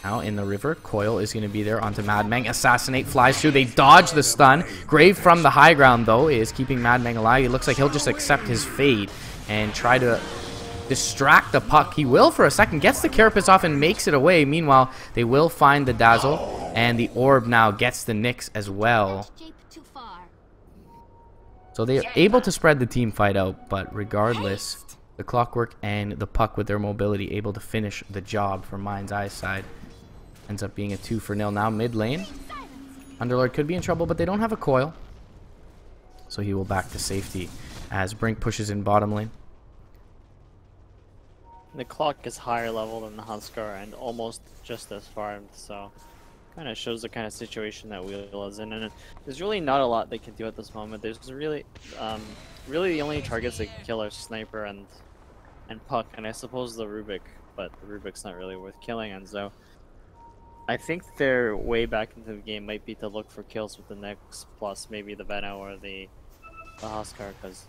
Now in the river, Coil is going to be there onto Mad Meng. Assassinate flies through. They dodge the stun. Grave from the high ground, though, is keeping Mad Meng alive. It looks like he'll just accept his fate and try to distract the puck. He will for a second. Gets the Carapace off and makes it away. Meanwhile, they will find the Dazzle. And the Orb now gets the Nyx as well. So they're able to spread the team fight out. But regardless, the Clockwork and the puck with their mobility able to finish the job for Mind's Eye's side. Ends up being a 2-0 now mid lane. Underlord could be in trouble, but they don't have a coil. So he will back to safety as Brink pushes in bottom lane. The Clock is higher level than the Huskar and almost just as farmed, so kind of shows the kind of situation that Wheel is in. And there's really not a lot they can do at this moment. There's really the only targets they can kill are Sniper and Puck, and I suppose the Rubik, but the Rubik's not really worth killing, and so I think their way back into the game might be to look for kills with the Nyx plus maybe the Veno or the Huskar, because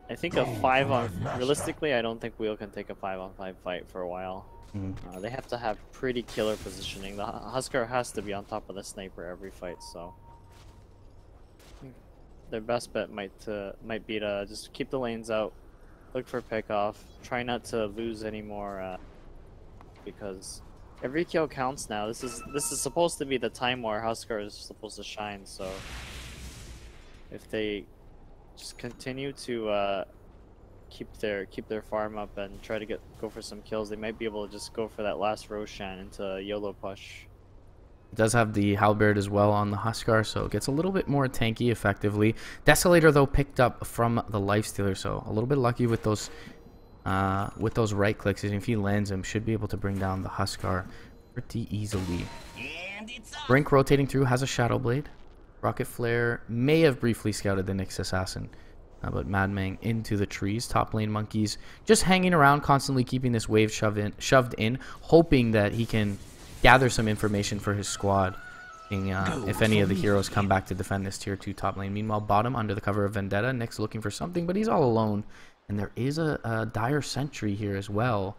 I think a 5-on realistically I don't think Wheel can take a 5-on-5 fight for a while. They have to have pretty killer positioning. The Huskar has to be on top of the Sniper every fight, so their best bet might be to just keep the lanes out, look for pick-off, try not to lose any more because every kill counts now. This is supposed to be the time where Huskar is supposed to shine, so if they just continue to keep their farm up and try to go for some kills, they might be able to just go for that last Roshan into YOLO push. It does have the Halberd as well on the Huskar, so it gets a little bit more tanky effectively. Desolator, though, picked up from the Lifestealer, so a little bit lucky with those right clicks. And if he lands him, should be able to bring down the Huskar pretty easily. Brink rotating through has a Shadow Blade. Rocket Flare may have briefly scouted the Nyx Assassin, but Mad Meng into the trees. Top lane Monkeys just hanging around, constantly keeping this wave shoved in, hoping that he can gather some information for his squad if any of the heroes come back to defend this tier 2 top lane. Meanwhile, bottom, under the cover of Vendetta, Nyx looking for something, but he's all alone. And there is a dire sentry here as well.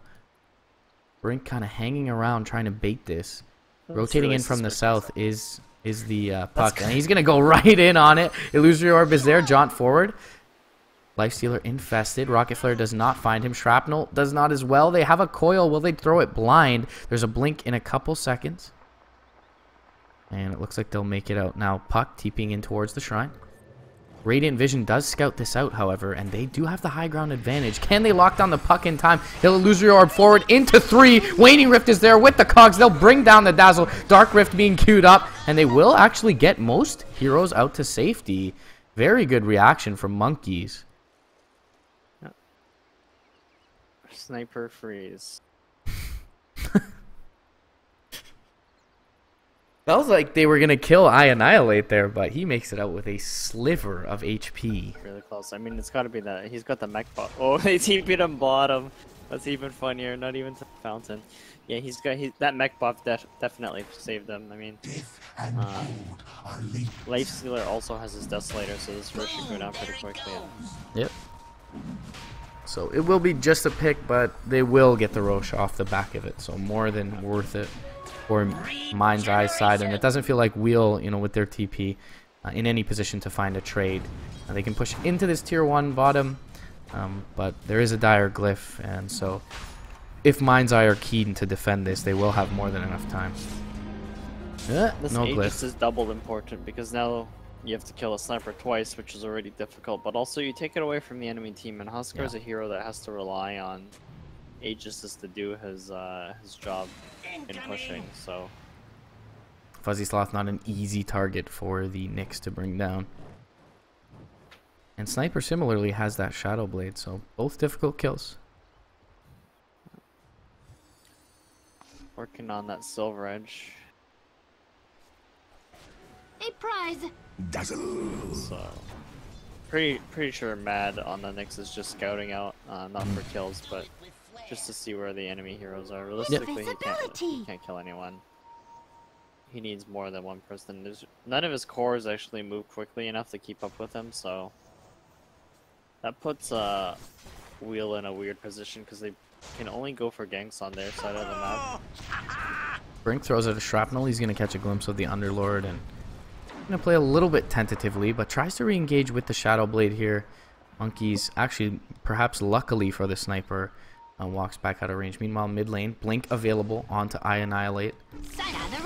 Brink kind of hanging around trying to bait this. Rotating in from the south is the puck, and he's going to go right in on it. Illusory Orb is there, jaunt forward. Lifestealer infested. Rocket Flare does not find him. Shrapnel does not as well. They have a coil. Will they throw it blind? There's a blink in a couple seconds. And it looks like they'll make it out. Now Puck TPing in towards the shrine. Radiant Vision does scout this out, however, and they do have the high ground advantage. Can they lock down the Puck in time? He'll Illusory Orb forward into 3. Waning Rift is there with the cogs. They'll bring down the Dazzle. Dark Rift being queued up, and they will actually get most heroes out to safety. Very good reaction from Monkeys. Sniper freeze. Felt like they were going to kill Annihilate there, but he makes it out with a sliver of HP. Really close. I mean, it's got to be that. He's got the mech buff. Oh, they TP'd him bottom. That's even funnier. Not even to the fountain. Yeah, that mech buff definitely saved him. I mean, Lifestealer also has his Desolator, so this rush should go down pretty quickly. Yep. So it will be just a pick, but they will get the Roche off the back of it. So more than worth it for Mind's Eye side. And it doesn't feel like Wheel, with their TP, in any position to find a trade. They can push into this tier 1 bottom, but there is a dire glyph. And so if Mind's Eye are keen to defend this, they will have more than enough time. This no Aegis glyph. is double important because now you have to kill a sniper twice, which is already difficult, but also you take it away from the enemy team, and Huskar is a hero that has to rely on Aegis to do his job in pushing, so Fuzzy Sloth not an easy target for the Nyx to bring down. And Sniper similarly has that Shadow Blade, so both difficult kills. Working on that Silver Edge. A prize. Dazzle. So pretty sure Mad on the Nyx is just scouting out, not for kills, but just to see where the enemy heroes are. Realistically, he can't kill anyone. He needs more than one person. None of his cores actually move quickly enough to keep up with him, so that puts Wheel in a weird position because they can only go for ganks on their side of the map. Brink throws out a shrapnel. He's going to catch a glimpse of the Underlord and going to play a little bit tentatively, but tries to re-engage with the Shadow Blade here. Monkey's actually, perhaps luckily for the Sniper, walks back out of range. Meanwhile, mid lane, Blink available onto Annihilate.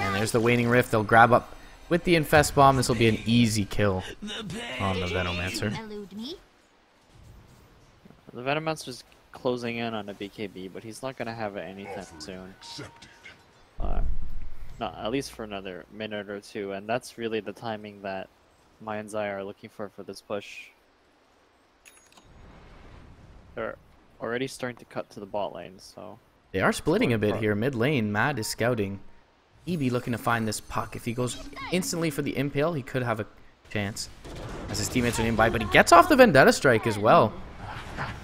And there's the Waning Rift. They'll grab up with the Infest Bomb. This will be an easy kill on the Venomancer. The Venomancer's closing in on a BKB, but he's not going to have it anytime soon. Not at least for another minute or two, and that's really the timing that Mai and Zai are looking for this push. They're already starting to cut to the bot lane, so they are splitting a bit here. Mid lane, Mad is scouting. EB looking to find this puck. If he goes instantly for the Impale, he could have a chance as his teammates are nearby, but he gets off the Vendetta Strike as well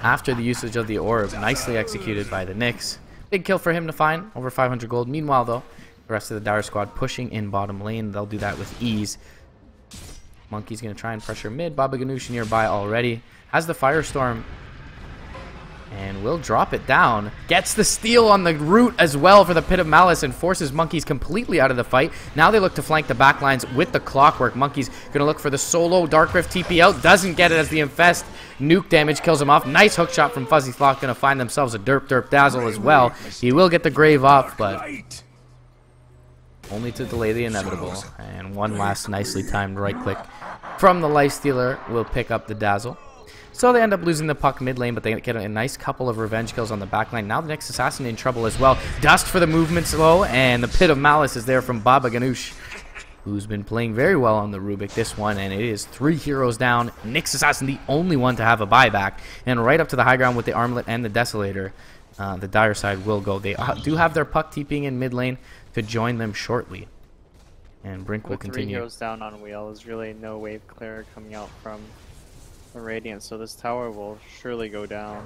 after the usage of the Orb. Nicely executed by the Nyx. Big kill for him to find, over 500 gold. Meanwhile, though, the rest of the Dire Squad pushing in bottom lane. They'll do that with ease. Monkey's going to try and pressure mid. Baba Ganoush nearby already. Has the Firestorm. And will drop it down. Gets the steal on the root as well for the Pit of Malice and forces Monkeys completely out of the fight. Now they look to flank the backlines with the Clockwork. Monkeys going to look for the solo Dark Rift TP out. Doesn't get it as the Infest. Nuke damage kills him off. Nice hook shot from Fuzzy Sloth. Going to find themselves a Derp Dazzle as well. He will get the Grave off, but only to delay the inevitable. And one last nicely timed right click from the Lifestealer will pick up the Dazzle. So they end up losing the puck mid lane, but they get a nice couple of revenge kills on the back line. Now the next Assassin in trouble as well. Dust for the movement slow, and the Pit of Malice is there from Baba Ganoush, who's been playing very well on the Rubik this one, and it is 3 heroes down. Nyx Assassin the only one to have a buyback, and right up to the high ground with the Armlet and the Desolator. The Dire side will go. They do have their puck TPing in mid lane to join them shortly. And Brink will continue. 3 heroes down on Wheel, there's really no wave clear coming out from the Radiant, so this tower will surely go down.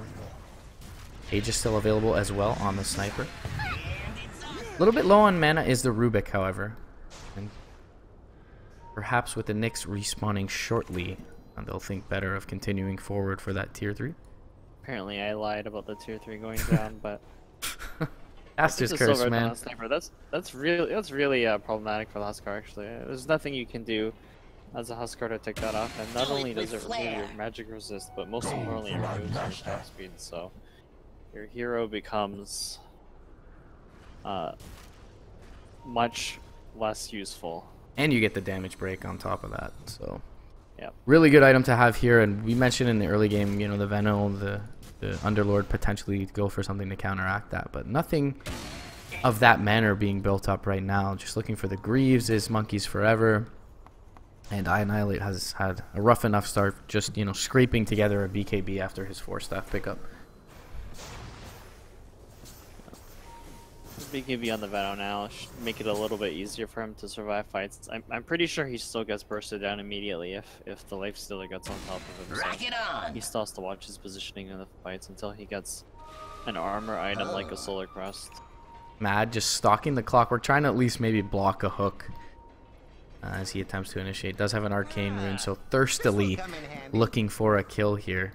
Age is still available as well on the Sniper. A little bit low on mana is the Rubik, however. And perhaps with the Nyx respawning shortly, they'll think better of continuing forward for that tier 3. Apparently I lied about the tier 3 going down, but Aster's curse, man. Sniper. That's really problematic for the Huskar, actually. There's nothing you can do as a Huskar to take that off, and not only does it remove your magic resist, but most importantly it removes your attack speed, so your hero becomes much less useful. And you get the damage break on top of that, so yep. Really good item to have here. And we mentioned in the early game, you know, the Veno, the Underlord potentially go for something to counteract that, but nothing of that manner being built up right now. Just looking for the Greaves is Monkeys forever. And Annihilate has had a rough enough start, just, you know, scraping together a BKB after his 4-staff pickup. BKB on the Veno now should make it a little bit easier for him to survive fights. I'm pretty sure he still gets bursted down immediately if the Lifestealer gets on top of him. So he still has to watch his positioning in the fights until he gets an armor item like a Solar Crest. Mad just stalking the Clockwork, trying to at least maybe block a hook. As he attempts to initiate. Does have an arcane rune, so thirstily looking for a kill here.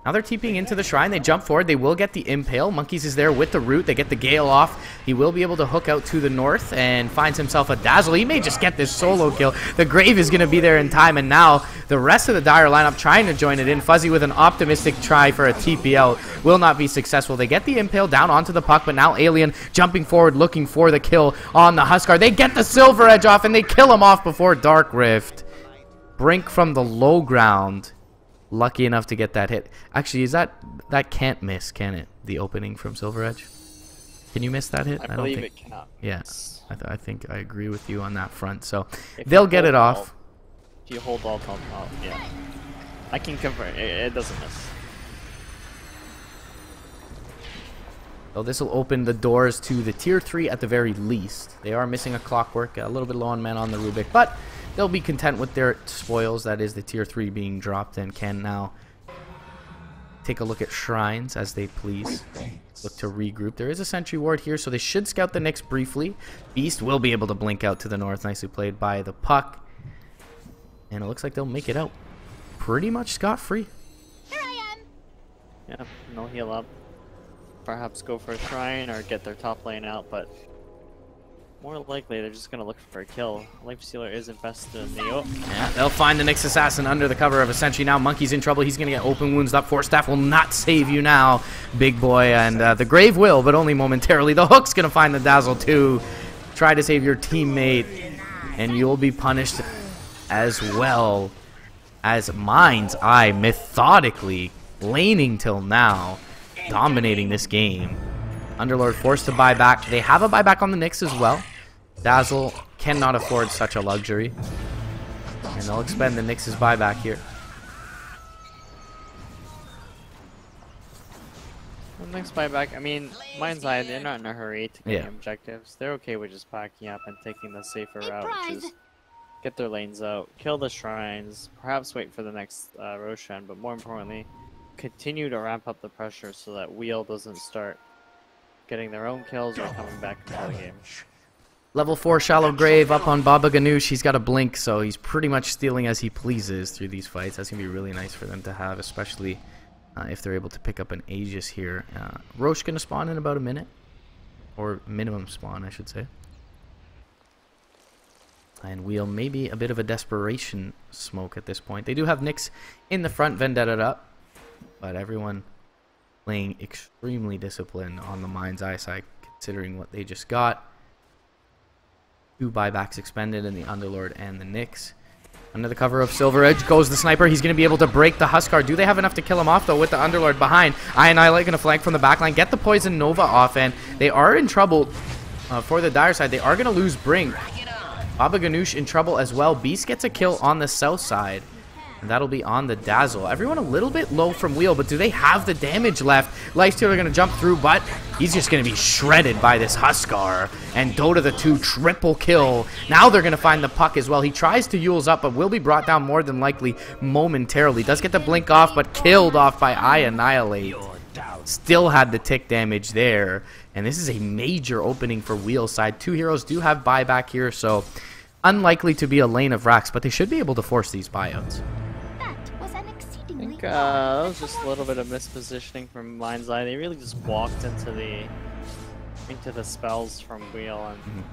Now they're TPing into the shrine. They jump forward. They will get the Impale. Monkeys is there with the root. They get the Gale off. He will be able to hook out to the north and finds himself a Dazzle. He may just get this solo kill. The Grave is going to be there in time, and now the rest of the Dire lineup trying to join it in. Fuzzy with an optimistic try for a TP out will not be successful. They get the Impale down onto the puck, but now Alien jumping forward looking for the kill on the Huskar. They get the Silver Edge off, and they kill him off before Dark Rift. Brink from the low ground. Lucky enough to get that hit. Actually, is that can't miss, can it? The opening from Silver Edge. Can you miss that hit? I don't believe think. it cannot. Yeah, miss. I think I agree with you on that front. So If they'll you get it hold off. If you hold alt, yeah. I can confirm it doesn't miss. So this will open the doors to the tier 3 at the very least. They are missing a clockwork, a little bit low on men on the Rubik, but they'll be content with their spoils. That is the tier 3 being dropped and can now take a look at shrines as they please. Look to regroup. There is a sentry ward here, so they should scout the Nyx briefly. Beast will be able to blink out to the north. Nicely played by the puck. And it looks like they'll make it out pretty much scot-free. Here I am. Yeah, no heal up. Perhaps go for a shrine or get their top lane out, but more likely they're just gonna look for a kill. Lifestealer is invested in the Yeah, they'll find the Nyx assassin under the cover of a sentry. Now Monkey's in trouble. He's gonna get open wounds up. Force Staff will not save you now, big boy, and the Grave will, but only momentarily. The Hook's gonna find the Dazzle too. Try to save your teammate, and you'll be punished as well as Mind's Eye methodically laning till now, dominating this game. Underlord forced to buy back. They have a buyback on the Nyx as well. Dazzle cannot afford such a luxury, and they'll expend the Nyx's buyback here. The next buyback, I mean, Mind's Eye, they're not in a hurry to get Yeah. objectives. They're okay with just backing up and taking the safer route, which is get their lanes out, kill the shrines, perhaps wait for the next Roshan, but more importantly, continue to ramp up the pressure so that Wheel doesn't start getting their own kills or coming back into the game. Level 4 Shallow Grave up on Baba Ganoush. He's got a blink, so he's pretty much stealing as he pleases through these fights. That's going to be really nice for them to have, especially if they're able to pick up an Aegis here. Roche going to spawn in about a minute, or minimum spawn, I should say. And Wheel maybe a bit of a desperation smoke at this point. They do have Nyx in the front, Vendetta up, but everyone playing extremely disciplined on the Mind's Eye side, considering what they just got. 2 buybacks expended in the Underlord and the Nyx. Under the cover of Silver Edge goes the sniper. He's going to be able to break the Huskar. Do they have enough to kill him off, though, with the Underlord behind? Annihilate going to flank from the backline, get the Poison Nova off, and they are in trouble for the Dire side. They are going to lose Brink. Baba Ganoush in trouble as well. Beast gets a kill on the south side, and that'll be on the Dazzle. Everyone a little bit low from Wheel, but do they have the damage left? Lifestealer going to jump through, but he's just going to be shredded by this Huskar. And Dota the 2 triple kill. Now they're going to find the puck as well. He tries to Yule's up, but will be brought down more than likely momentarily. Does get the blink off, but killed off by Annihilate. Still had the tick damage there. And this is a major opening for Wheel's side. 2 heroes do have buyback here, so unlikely to be a lane of racks, but they should be able to force these buyouts. That was an exceedingly I think that was just a little bit of mispositioning from Mind's Eye. They really just walked into the spells from Wheel and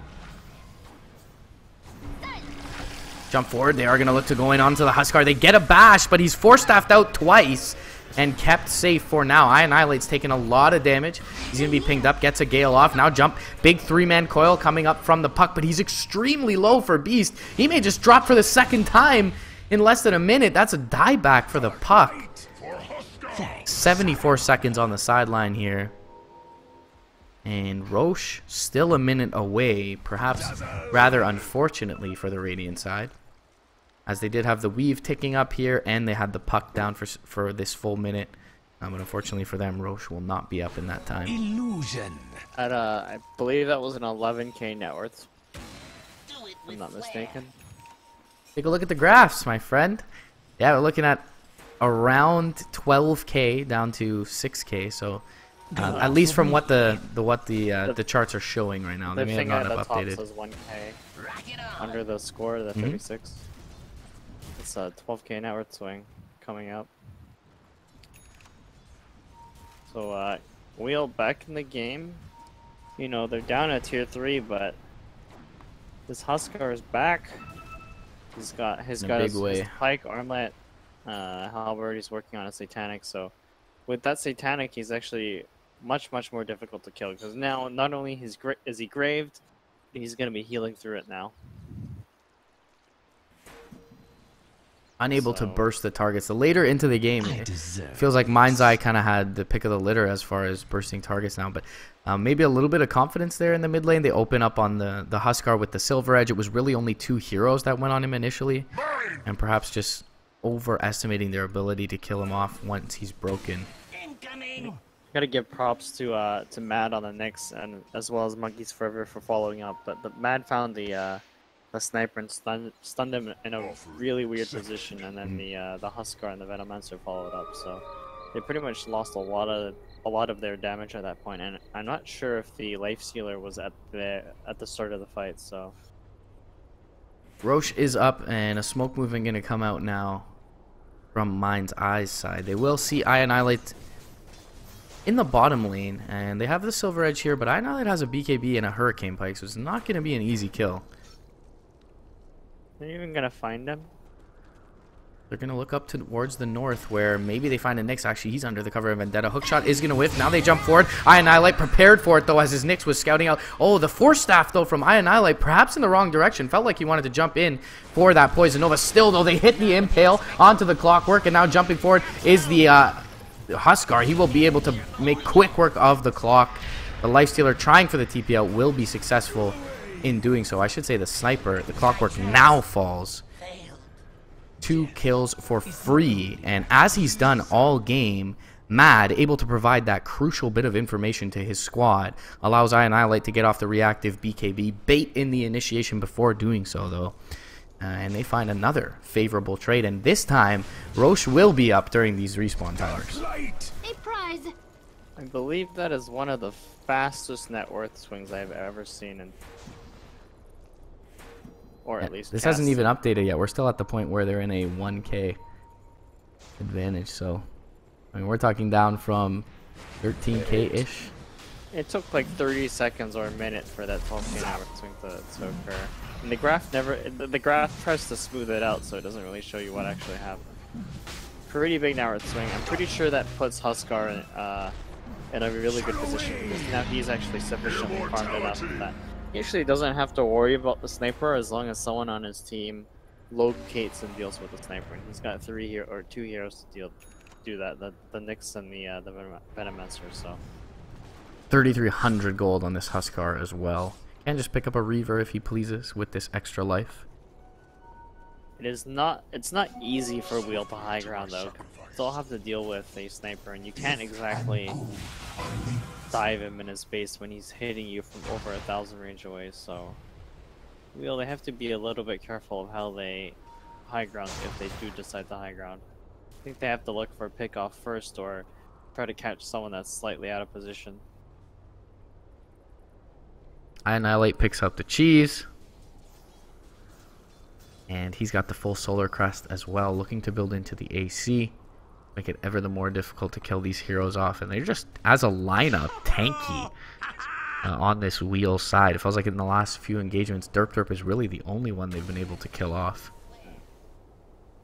Jump forward. They are going to look to go in onto the Huskar. They get a bash, but he's force-staffed out twice and kept safe for now. Annihilate's taking a lot of damage. He's going to be pinged up, gets a Gale off. Now jump. Big 3-man coil coming up from the puck, but he's extremely low for Beast. He may just drop for the second time in less than a minute. That's a dieback for the puck. 74 seconds on the sideline here. And Roche still a minute away, perhaps rather unfortunately for the Radiant side, as they did have the weave ticking up here, and they had the puck down for this full minute. But unfortunately for them, Roche will not be up in that time. Illusion. at I believe that was an 11k net worth. If I'm not mistaken. Take a look at the graphs, my friend. Yeah, we're looking at around 12k down to 6k. So at least from what the charts are showing right now, they The may have thing not at the have top updated. says 1k under the score, the 36. It's a 12k net worth swing coming up. So Wheel back in the game. You know, they're down at tier 3, but this Huskar is back. He's got his pike, armlet, halberd. He's working on a satanic. So with that satanic, he's actually much more difficult to kill, because now not only is he graved, he's gonna be healing through it now. unable to So- burst the targets. The later into the game, it feels like Mind's Eye kind of had the pick of the litter as far as bursting targets now, but maybe a little bit of confidence there in the mid lane. They open up on the Huskar with the Silver Edge. It was really only 2 heroes that went on him initially, and perhaps just overestimating their ability to kill him off once he's broken. Gotta give props to Mad on the Nyx, and as well as Monkeys Forever for following up. But the Mad found the sniper and stunned him in a really weird position, and then the Huskar and the Venomancer followed up. So they pretty much lost a lot of their damage at that point. And I'm not sure if the Life Stealer was at the start of the fight. So Roche is up, and a smoke movement going to come out now from Mind's Eye's side. They will see Annihilate in the bottom lane, and they have the Silver Edge here, but Annihilate has a BKB and a Hurricane Pike, so it's not going to be an easy kill. they're even gonna find him. They're going to look up towards the north, where maybe they find a Nyx. Actually, he's under the cover of Vendetta. Hookshot is going to whiff. Now they jump forward. Annihilate prepared for it, though, as his Nyx was scouting out. Oh, the Force Staff, though, from Annihilate, perhaps in the wrong direction. Felt like he wanted to jump in for that Poison Nova. Still, though, they hit the Impale onto the Clockwork, and now jumping forward is the Huskar. He will be able to make quick work of the clock. The Lifestealer trying for the TP out will be successful in doing so. I should say the Sniper, the Clockwork, now falls. 2 kills for free, and as he's done all game, Mad, able to provide that crucial bit of information to his squad, allows Annihilate to get off the reactive BKB, bait in the initiation before doing so, though. And they find another favorable trade, and this time, Roche will be up during these respawn timers. A prize. I believe that is one of the fastest net worth swings I've ever seen, or at least This hasn't cast. even updated yet. We're still at the point where they're in a 1k advantage, so I mean, we're talking down from 13k-ish. It took like 30 seconds or a minute for that 12k net worth swing to occur. And the graph tries to smooth it out, so it doesn't really show you what actually happened. Pretty big net worth swing. I'm pretty sure that puts Huskar in a really good position, because now he's actually sufficiently farmed enough that he actually doesn't have to worry about the sniper as long as someone on his team locates and deals with the sniper. And he's got 2 heroes to do that, the Nyx and the Venomancer. So 3,300 gold on this Huskar as well. Can just pick up a Reaver if he pleases with this extra life. it's not easy for Wheel to high ground though. You still have to deal with a sniper, and you can't exactly dive him in his base when he's hitting you from over 1,000 range away. So Wheel, they have to be a little bit careful of how they high ground if they do decide to high ground. I think they have to look for a pick off first, or try to catch someone that's slightly out of position. Annihilate picks up the cheese. And he's got the full Solar Crest as well, looking to build into the AC. Make it ever the more difficult to kill these heroes off. And they're just, as a lineup, tanky on this Wheel side. It feels like in the last few engagements, Derp is really the only one they've been able to kill off.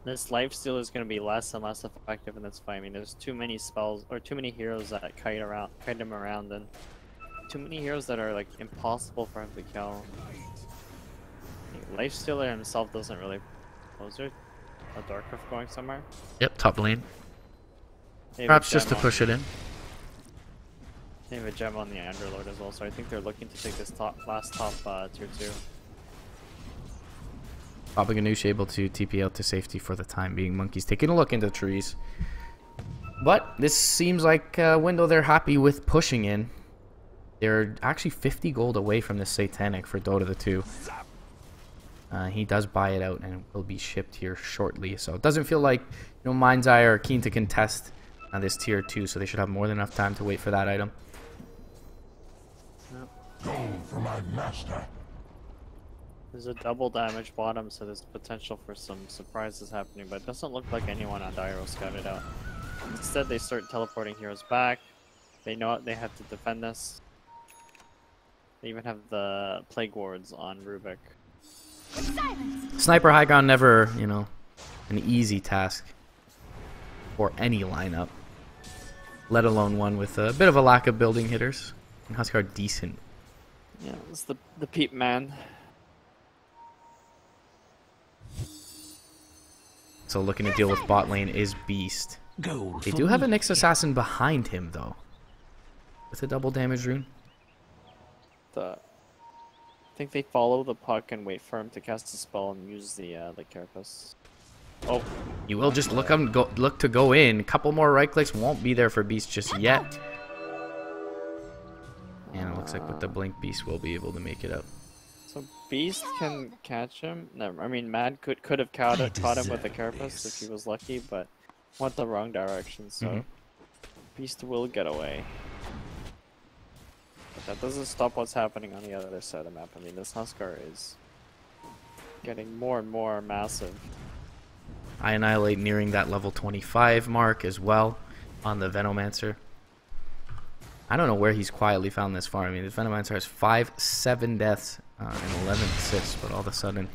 This lifesteal is going to be less and less effective in this fight. I mean, there's too many spells, or too many heroes that kite him around, and too many heroes that are like impossible for him to kill. Lifestealer himself doesn't really. Was there a Dark Rift going somewhere? Yep, top lane. They have a Perhaps just to gem push it in. They have a gem on the Underlord as well, so I think they're looking to take this last top tier 2. Papa Ganoush able to TP out to safety for the time being. Monkey's taking a look into the trees. But this seems like a window they're happy with pushing in. They're actually 50 gold away from this Satanic for Dota the 2. He does buy it out and will be shipped here shortly. So it doesn't feel like Mind's Eye are keen to contest this tier 2, so they should have more than enough time to wait for that item. Yep. Go for my master. There's a double damage bottom, so there's potential for some surprises happening, but it doesn't look like anyone on Dyro scouted out. Instead, they start teleporting heroes back. They know they have to defend this. They even have the Plague Wards on Rubik. Sniper high ground never, an easy task for any lineup, let alone one with a bit of a lack of building hitters. And Huskar decent. Yeah, it's the peep man. So looking to deal with bot lane is Beast. Gold They for do have a me. Nyx Assassin behind him, though. With a double damage rune. I think they follow the puck and wait for him to cast a spell and use the carapace. Oh, You will just look to go in. A couple more right clicks won't be there for Beast just yet. And it looks like with the blink, Beast will be able to make it up. so Beast can catch him. Never. I mean, Mad could have caught him with the carapace if he was lucky, but went the wrong direction. So Beast will get away. But that doesn't stop what's happening on the other side of the map. I mean, this Huskar is getting more and more massive. I Annihilate nearing that level 25 mark as well on the Venomancer. I don't know where he's quietly found this far. I mean, the Venomancer has 7 deaths and 11 assists, but all of a sudden...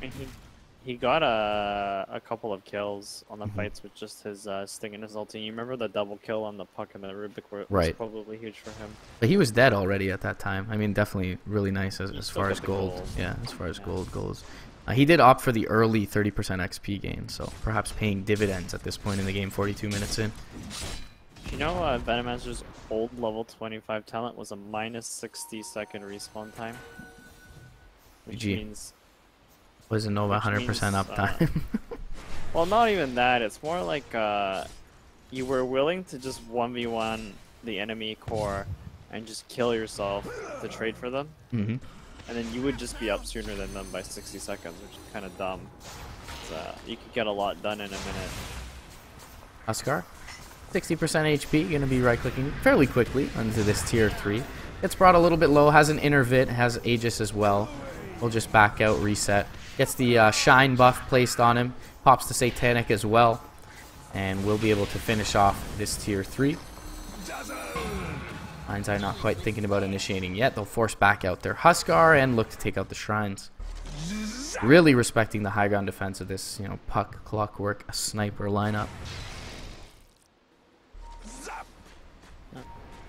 He got a couple of kills on the fights with just his Sting and his ulti. You remember the double kill on the puck and the Rubik were was probably huge for him. But he was dead already at that time. I mean, definitely really nice as far as gold. Goals. Yeah, as far as gold goes. He did opt for the early 30% XP gain, so perhaps paying dividends at this point in the game, 42 minutes in. You know, Venomancer's old level 25 talent was a minus 60-second respawn time. Which means... Wasn't no 100% uptime. Well, not even that. It's more like you were willing to just 1v1 the enemy core and just kill yourself to trade for them. And then you would just be up sooner than them by 60 seconds, which is kind of dumb. You could get a lot done in a minute. Huskar, 60% HP, going to be right-clicking fairly quickly onto this tier 3. Gets brought a little bit low, has an Intervit, has Aegis as well. We'll just back out, reset. Gets the Shine buff placed on him. Pops the Satanic as well. And we'll be able to finish off this tier 3. Mind's Eye not quite thinking about initiating yet. They'll force back out their Huskar and look to take out the Shrines. Really respecting the high ground defense of this, puck, clockwork, a sniper lineup.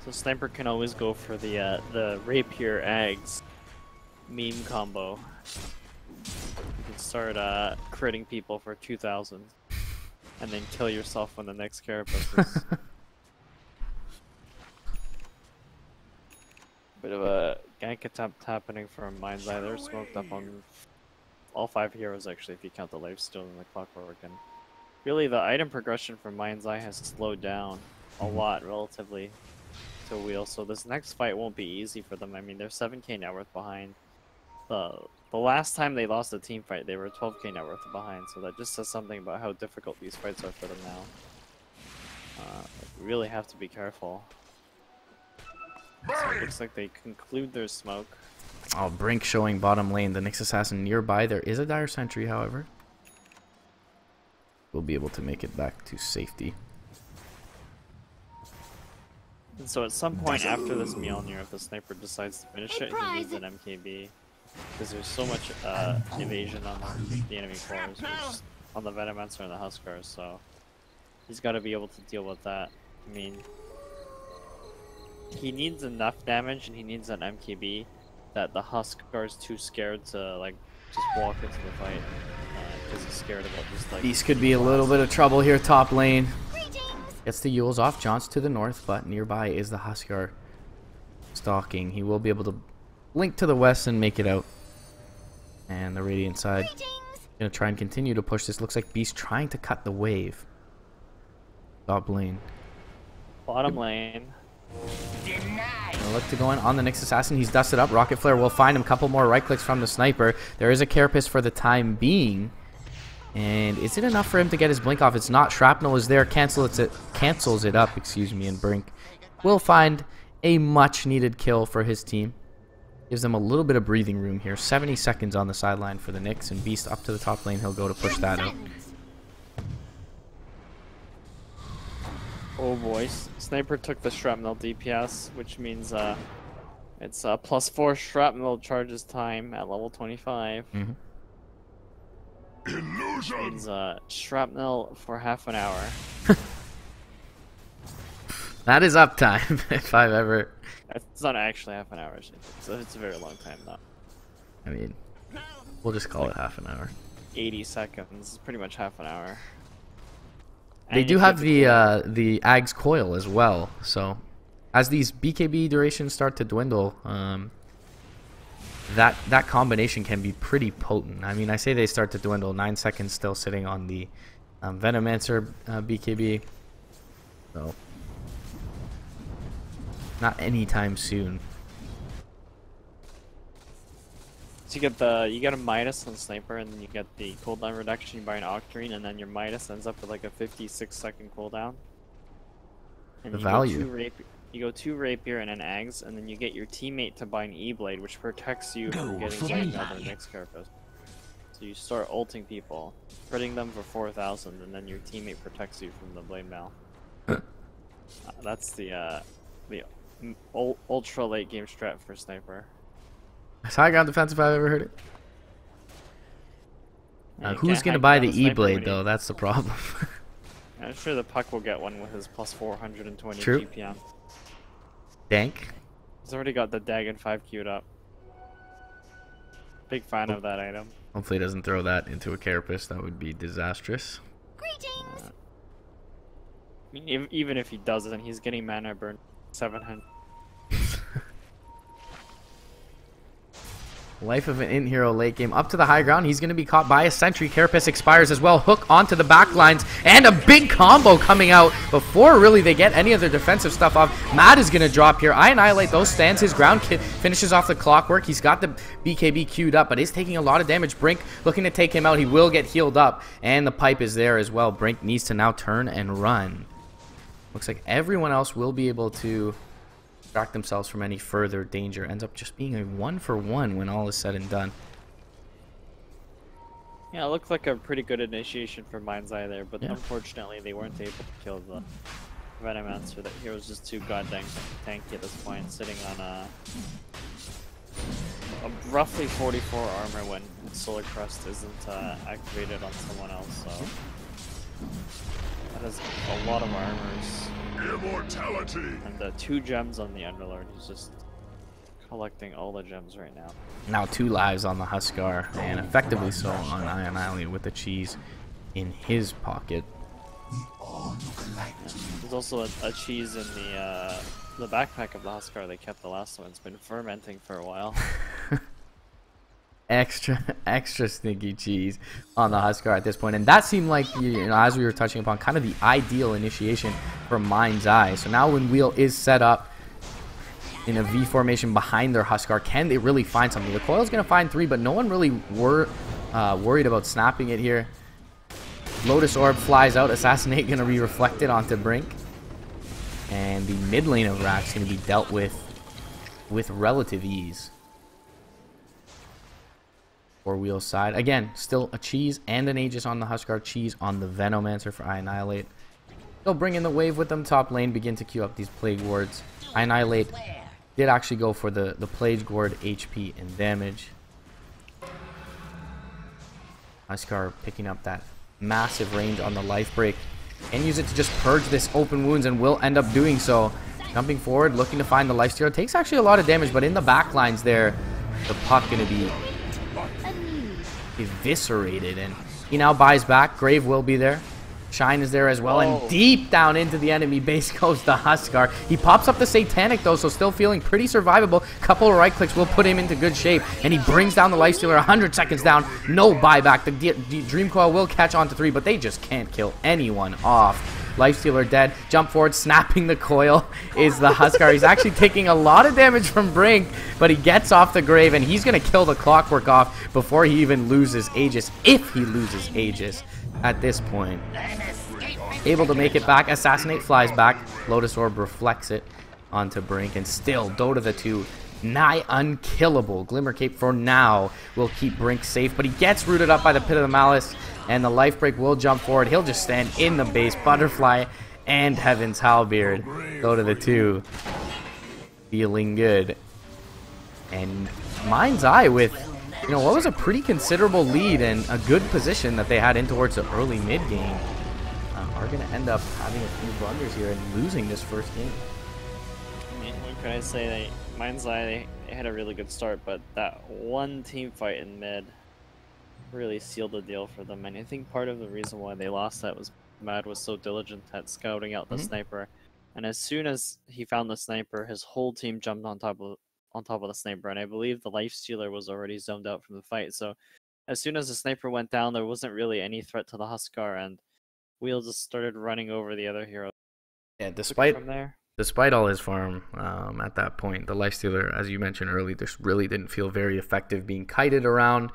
So Sniper can always go for the Rapier Eggs meme combo. You can start critting people for 2,000 and then kill yourself when the next carapace is. Bit of a gank attempt happening from Mind's Eye. They're smoked up on all 5 heroes actually if you count the lifesteal and the clockwork. And really the item progression from Mind's Eye has slowed down a lot relatively to Wheel. So this next fight won't be easy for them. I mean, they're 7k net worth behind. The last time they lost a team fight, they were 12k net worth behind, so that just says something about how difficult these fights are for them now. Really have to be careful. So it looks like they conclude their smoke. Oh, Brink showing bottom lane. The Nyx Assassin nearby. There is a Dire Sentry, however. We'll be able to make it back to safety. And so at some point after this Mjolnir, if the Sniper decides to finish it, he needs an MKB. Because there's so much evasion on the enemy cores, on the Venomancer and the Huskar, so he's got to be able to deal with that. I mean, he needs enough damage and he needs an MKB that the Huskar is too scared to just walk into the fight because he's scared about just Beast could be a little bit of trouble here top lane. Gets the Yules off. John's to the north, but nearby is the Huskar stalking. He will be able to link to the west and make it out. And the Radiant side gonna try and continue to push this. Looks like Beast trying to cut the wave. Top lane. Bottom lane. Gonna look to go in on the Nyx Assassin. He's dusted up. Rocket Flare will find him. Couple more right clicks from the Sniper. There is a Carapace for the time being. And is it enough for him to get his blink off? It's not. Shrapnel is there. Cancels it up, excuse me, and Brink will find a much needed kill for his team. Gives them a little bit of breathing room here. 70 seconds on the sideline for the Nyx, and Beast up to the top lane. He'll go to push that out. Oh boy, Sniper took the Shrapnel DPS, which means it's +4 Shrapnel charges time at level 25. Illusion. Means Shrapnel for half an hour. That is uptime, if I've ever... It's not actually half an hour, so it's a very long time though. I mean, we'll just call it half an hour. 80 seconds, pretty much half an hour. They And do if you have the cooldown. the Ag's coil as well. So as these BKB durations start to dwindle, that combination can be pretty potent. I mean, I say they start to dwindle. 9 seconds still sitting on the Venomancer BKB. So not anytime soon. So you get a Midas on Sniper, and then you get the cooldown reduction. You buy an Octarine, and then your Midas ends up with like a 56-second cooldown. And The you value. You go 2 Rapier and an Axe, and then you get your teammate to buy an E-Blade, which protects you from getting blamed by the next Carapace. So you start ulting people, critting them for 4,000, and then your teammate protects you from the blade mail. That's the ultra late game strat for Sniper. It's high ground defensive if I've ever heard it. And you Who's can't gonna hang buy down the a Sniper E-Blade when you- though? That's the problem. I'm sure the Puck will get one with his plus 420 True. GPM. Dank. He's already got the Dagon 5 queued up. Big fan of that item. Hopefully he doesn't throw that into a Carapace. That would be disastrous. Greetings! I mean, even if he doesn't, he's getting mana burn 700. Life of an in-hero late game. Up to the high ground. He's going to be caught by a sentry. Carapace expires as well. Hook onto the back lines. And a big combo coming out before really they get any of their defensive stuff off. Matt is going to drop here. I Annihilate those, stands his ground, finishes off the clockwork. He's got the BKB queued up, but is taking a lot of damage. Brink looking to take him out. He will get healed up. And the pipe is there as well. Brink needs to now turn and run. Looks like everyone else will be able to distract themselves from any further danger. Ends up just being a 1-for-1 when all is said and done. Yeah, it looked like a pretty good initiation for Mind's Eye there, but Yeah. unfortunately they weren't able to kill the Venomancer. That hero's just too goddamn tanky at this point, sitting on a roughly 44 armor when Solar Crest isn't activated on someone else, so that is a lot of armors. Immortality! And 2 gems on the Underlord. He's just collecting all the gems right now. Now 2 lives on the Huskar, and effectively so on Ion Island with the cheese in his pocket. There's also a cheese in the backpack of the Huskar they kept the last one. It's been fermenting for a while. Extra sneaky cheese on the Huskar at this point, and that seemed like, you know, as we were touching upon, kind of the ideal initiation for Mind's Eye. So now when Wheel is set up in a V formation behind their Huskar, can they really find something? The Coil's gonna find 3, but no one really worried about snapping it here. Lotus Orb flies out. Assassinate gonna be reflected onto Brink, and the mid lane of Whreck's gonna be dealt with relative ease. For Wheel's side. Again, still a cheese and an Aegis on the Huskar, cheese on the Venomancer for Annihilate. They'll bring in the wave with them. Top lane, begin to queue up these Plague Wards. Annihilate did actually go for the Plague Ward HP and damage. Huskar picking up that massive range on the Life Break and use it to just purge this open wounds, and will end up doing so. Jumping forward, looking to find the lifesteal. Takes actually a lot of damage, but in the back lines there, the Puck going to be eviscerated, and he now buys back. Grave will be there. Shine is there as well, and deep down into the enemy base goes the Huskar. He pops up the Satanic though, so still feeling pretty survivable. Couple of right clicks will put him into good shape, and he brings down the Lifestealer. 100 seconds down, no buyback. The Dream Coil will catch on to 3, but they just can't kill anyone off. Lifestealer dead. Jump forward, snapping the coil is the Huskar. He's actually taking a lot of damage from Brink, but he gets off the Grave, and he's going to kill the Clockwork off before he even loses Aegis, if he loses Aegis at this point. Able to make it back. Assassinate flies back. Lotus Orb reflects it onto Brink, and still Dota the 2 nigh unkillable. Glimmer Cape for now will keep Brink safe, but he gets rooted up by the Pit of the Malice, and the Life Break will jump forward. He'll just stand in the base. Butterfly and Heaven's Halberd. Dota the 2 feeling good. And Mind's Eye with, you know, what was a pretty considerable lead and a good position that they had in towards the early mid game, are going to end up having a few blunders here and losing this first game. I mean, what can I say? Mind's Eye, they had a really good start, but that one team fight in mid really sealed the deal for them. And I think part of the reason why they lost that was Mad was so diligent at scouting out the sniper, and as soon as he found the sniper, his whole team jumped on top of the sniper, and I believe the lifestealer was already zoned out from the fight. So as soon as the sniper went down, there wasn't really any threat to the Huskar, and Wheel just started running over the other hero. Yeah, From there. despite all his farm at that point, the lifestealer, as you mentioned earlier, just really didn't feel very effective being kited around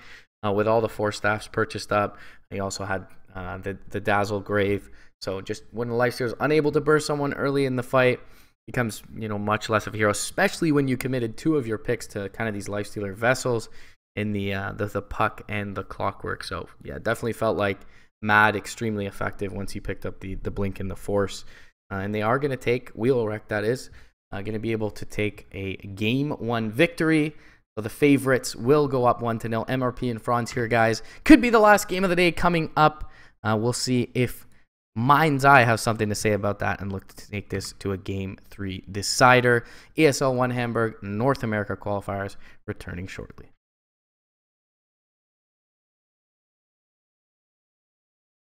with all the 4 staffs purchased up. He also had the Dazzle Grave. So just when the lifestealer is unable to burst someone early in the fight, becomes much less of a hero, especially when you committed 2 of your picks to kind of these lifestealer vessels in the puck and the clockwork. So yeah, definitely felt like Mad extremely effective once he picked up the blink and the force. And they are going to take Whreck, that is going to be able to take a game 1 victory. So the favorites will go up 1-0. MRP and Franz here, guys. Could be the last game of the day coming up. We'll see if Mind's Eye has something to say about that and look to take this to a Game 3 decider. ESL One Hamburg North America qualifiers returning shortly.